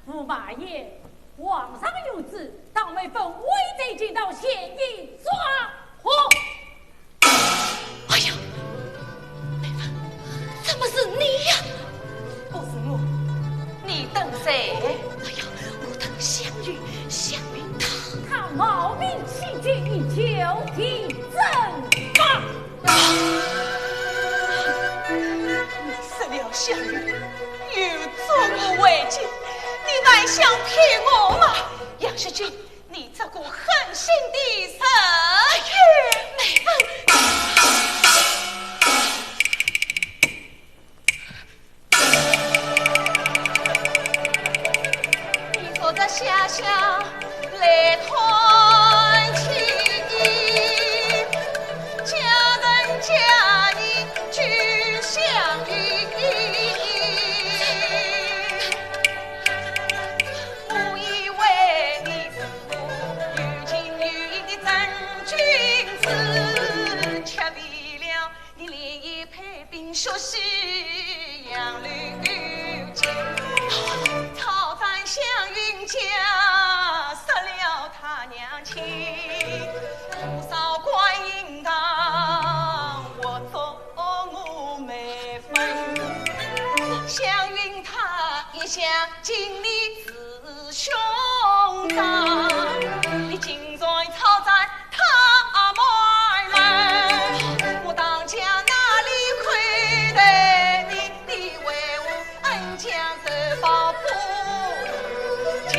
驸马爷，皇上有旨，唐美凤未贼进到县衙抓获。哎呀，美凤，怎么是你呀？不是我，你等谁？哎呀，我等湘云，湘云他冒名欺君，你就提正法。你死了湘云，又作我为奸，你乃想骗我吗？杨世君，你这个狠心的蛇月！美凤。你说这下下来团亲，家人家里俱相遇，我以为你是个有情有义的真君子，却为了你连夜派兵学习杨柳金。操战湘云家，失了他娘亲，不少观音堂，我做我妹分。湘云她一向尽力自兄长，你今在操战他埋人，我当家哪里亏待你？你为我恩将仇报不停。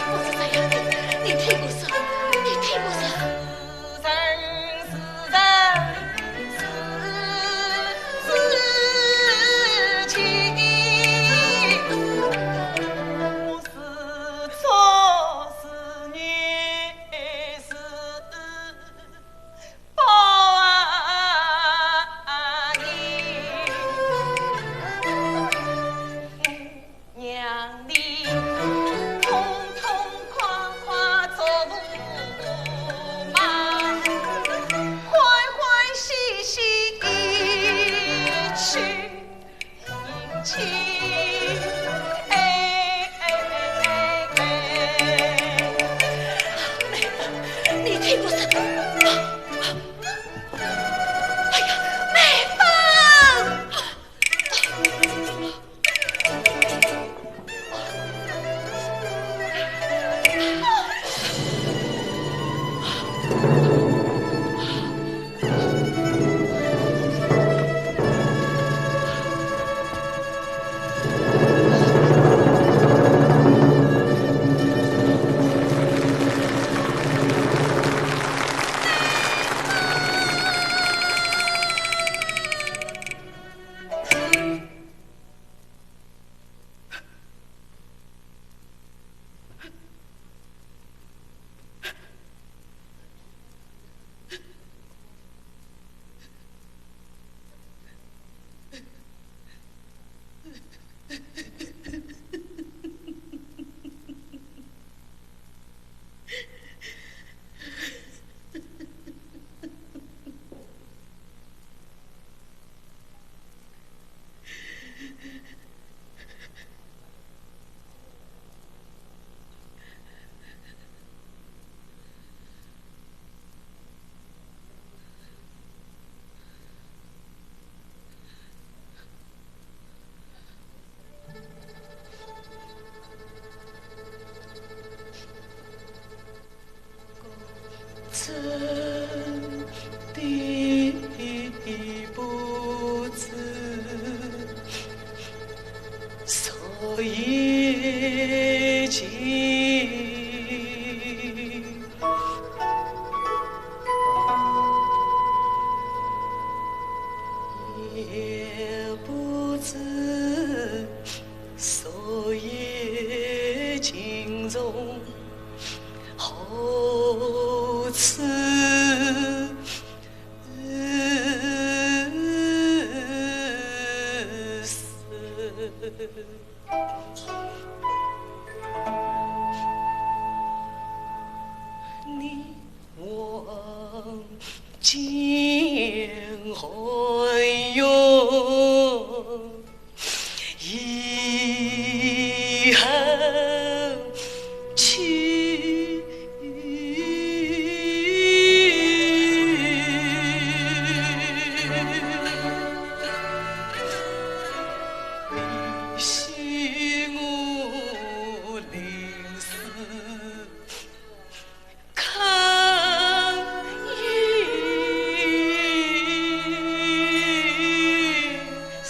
不是这样的，你听我说，你听我说。是情，我是错是孽是报应，娘的痛痛快快做驸马，欢欢喜喜去迎亲。你听我说，哎呀，美凤，后此你望见何用？以后去惜我临死看云色。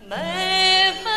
每分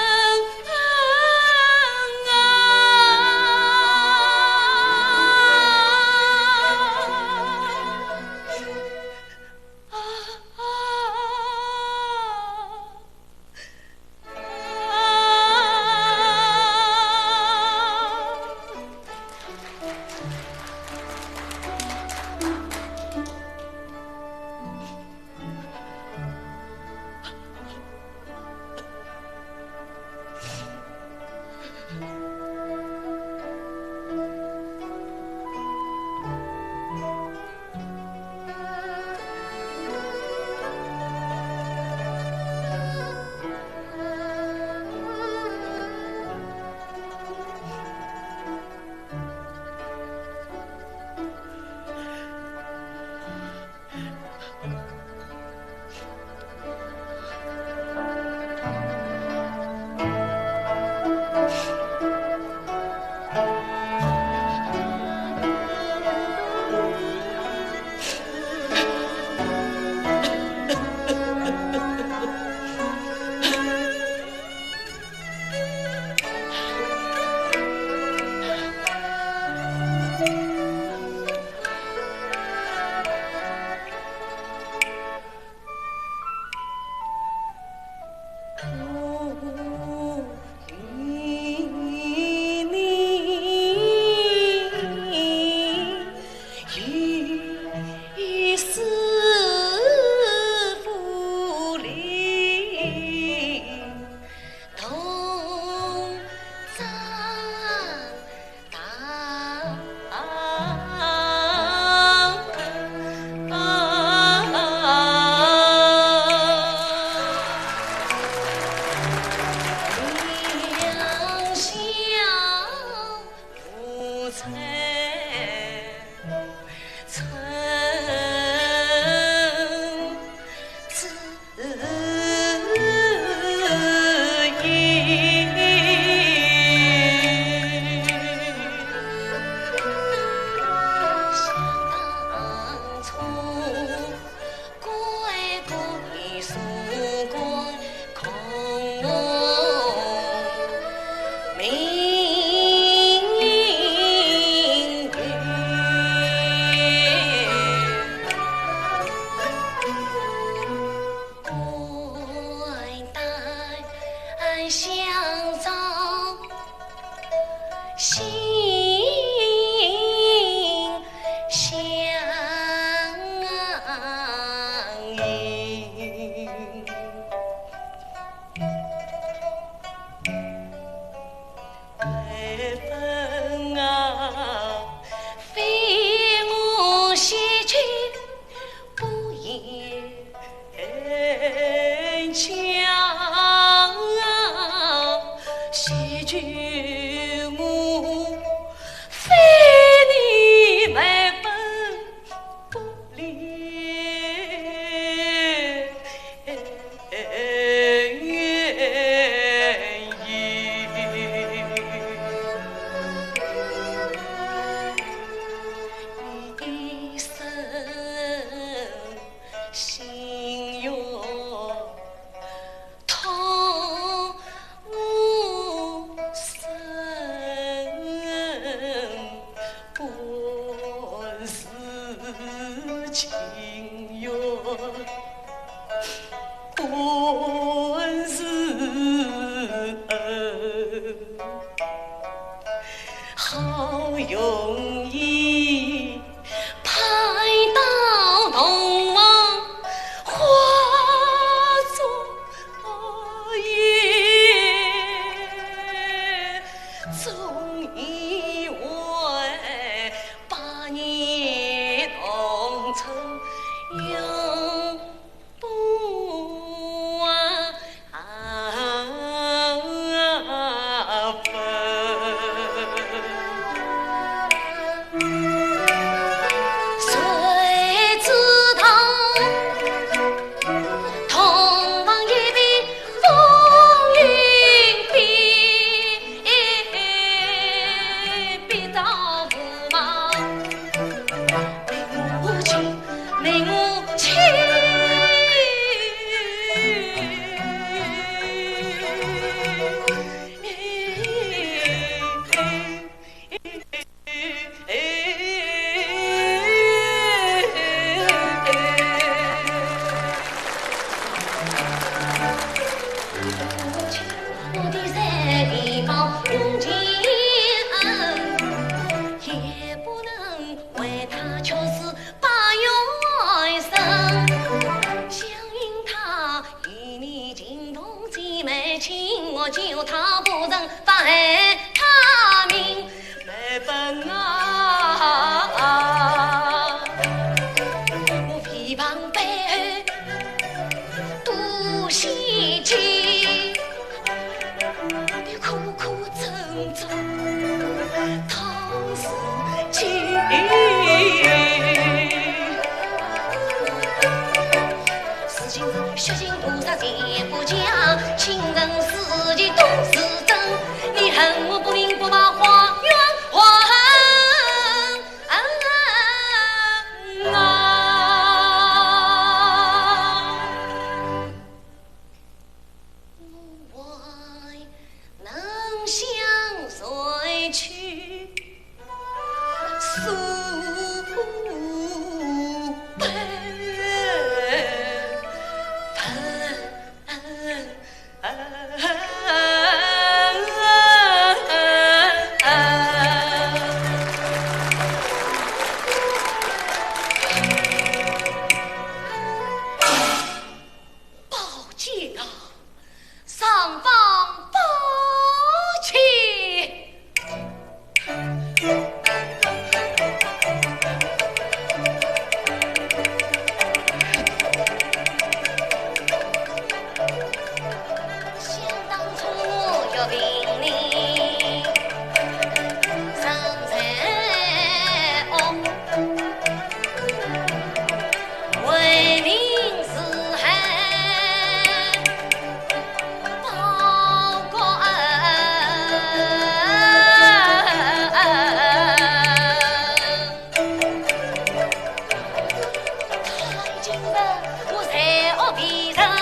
我在我边上。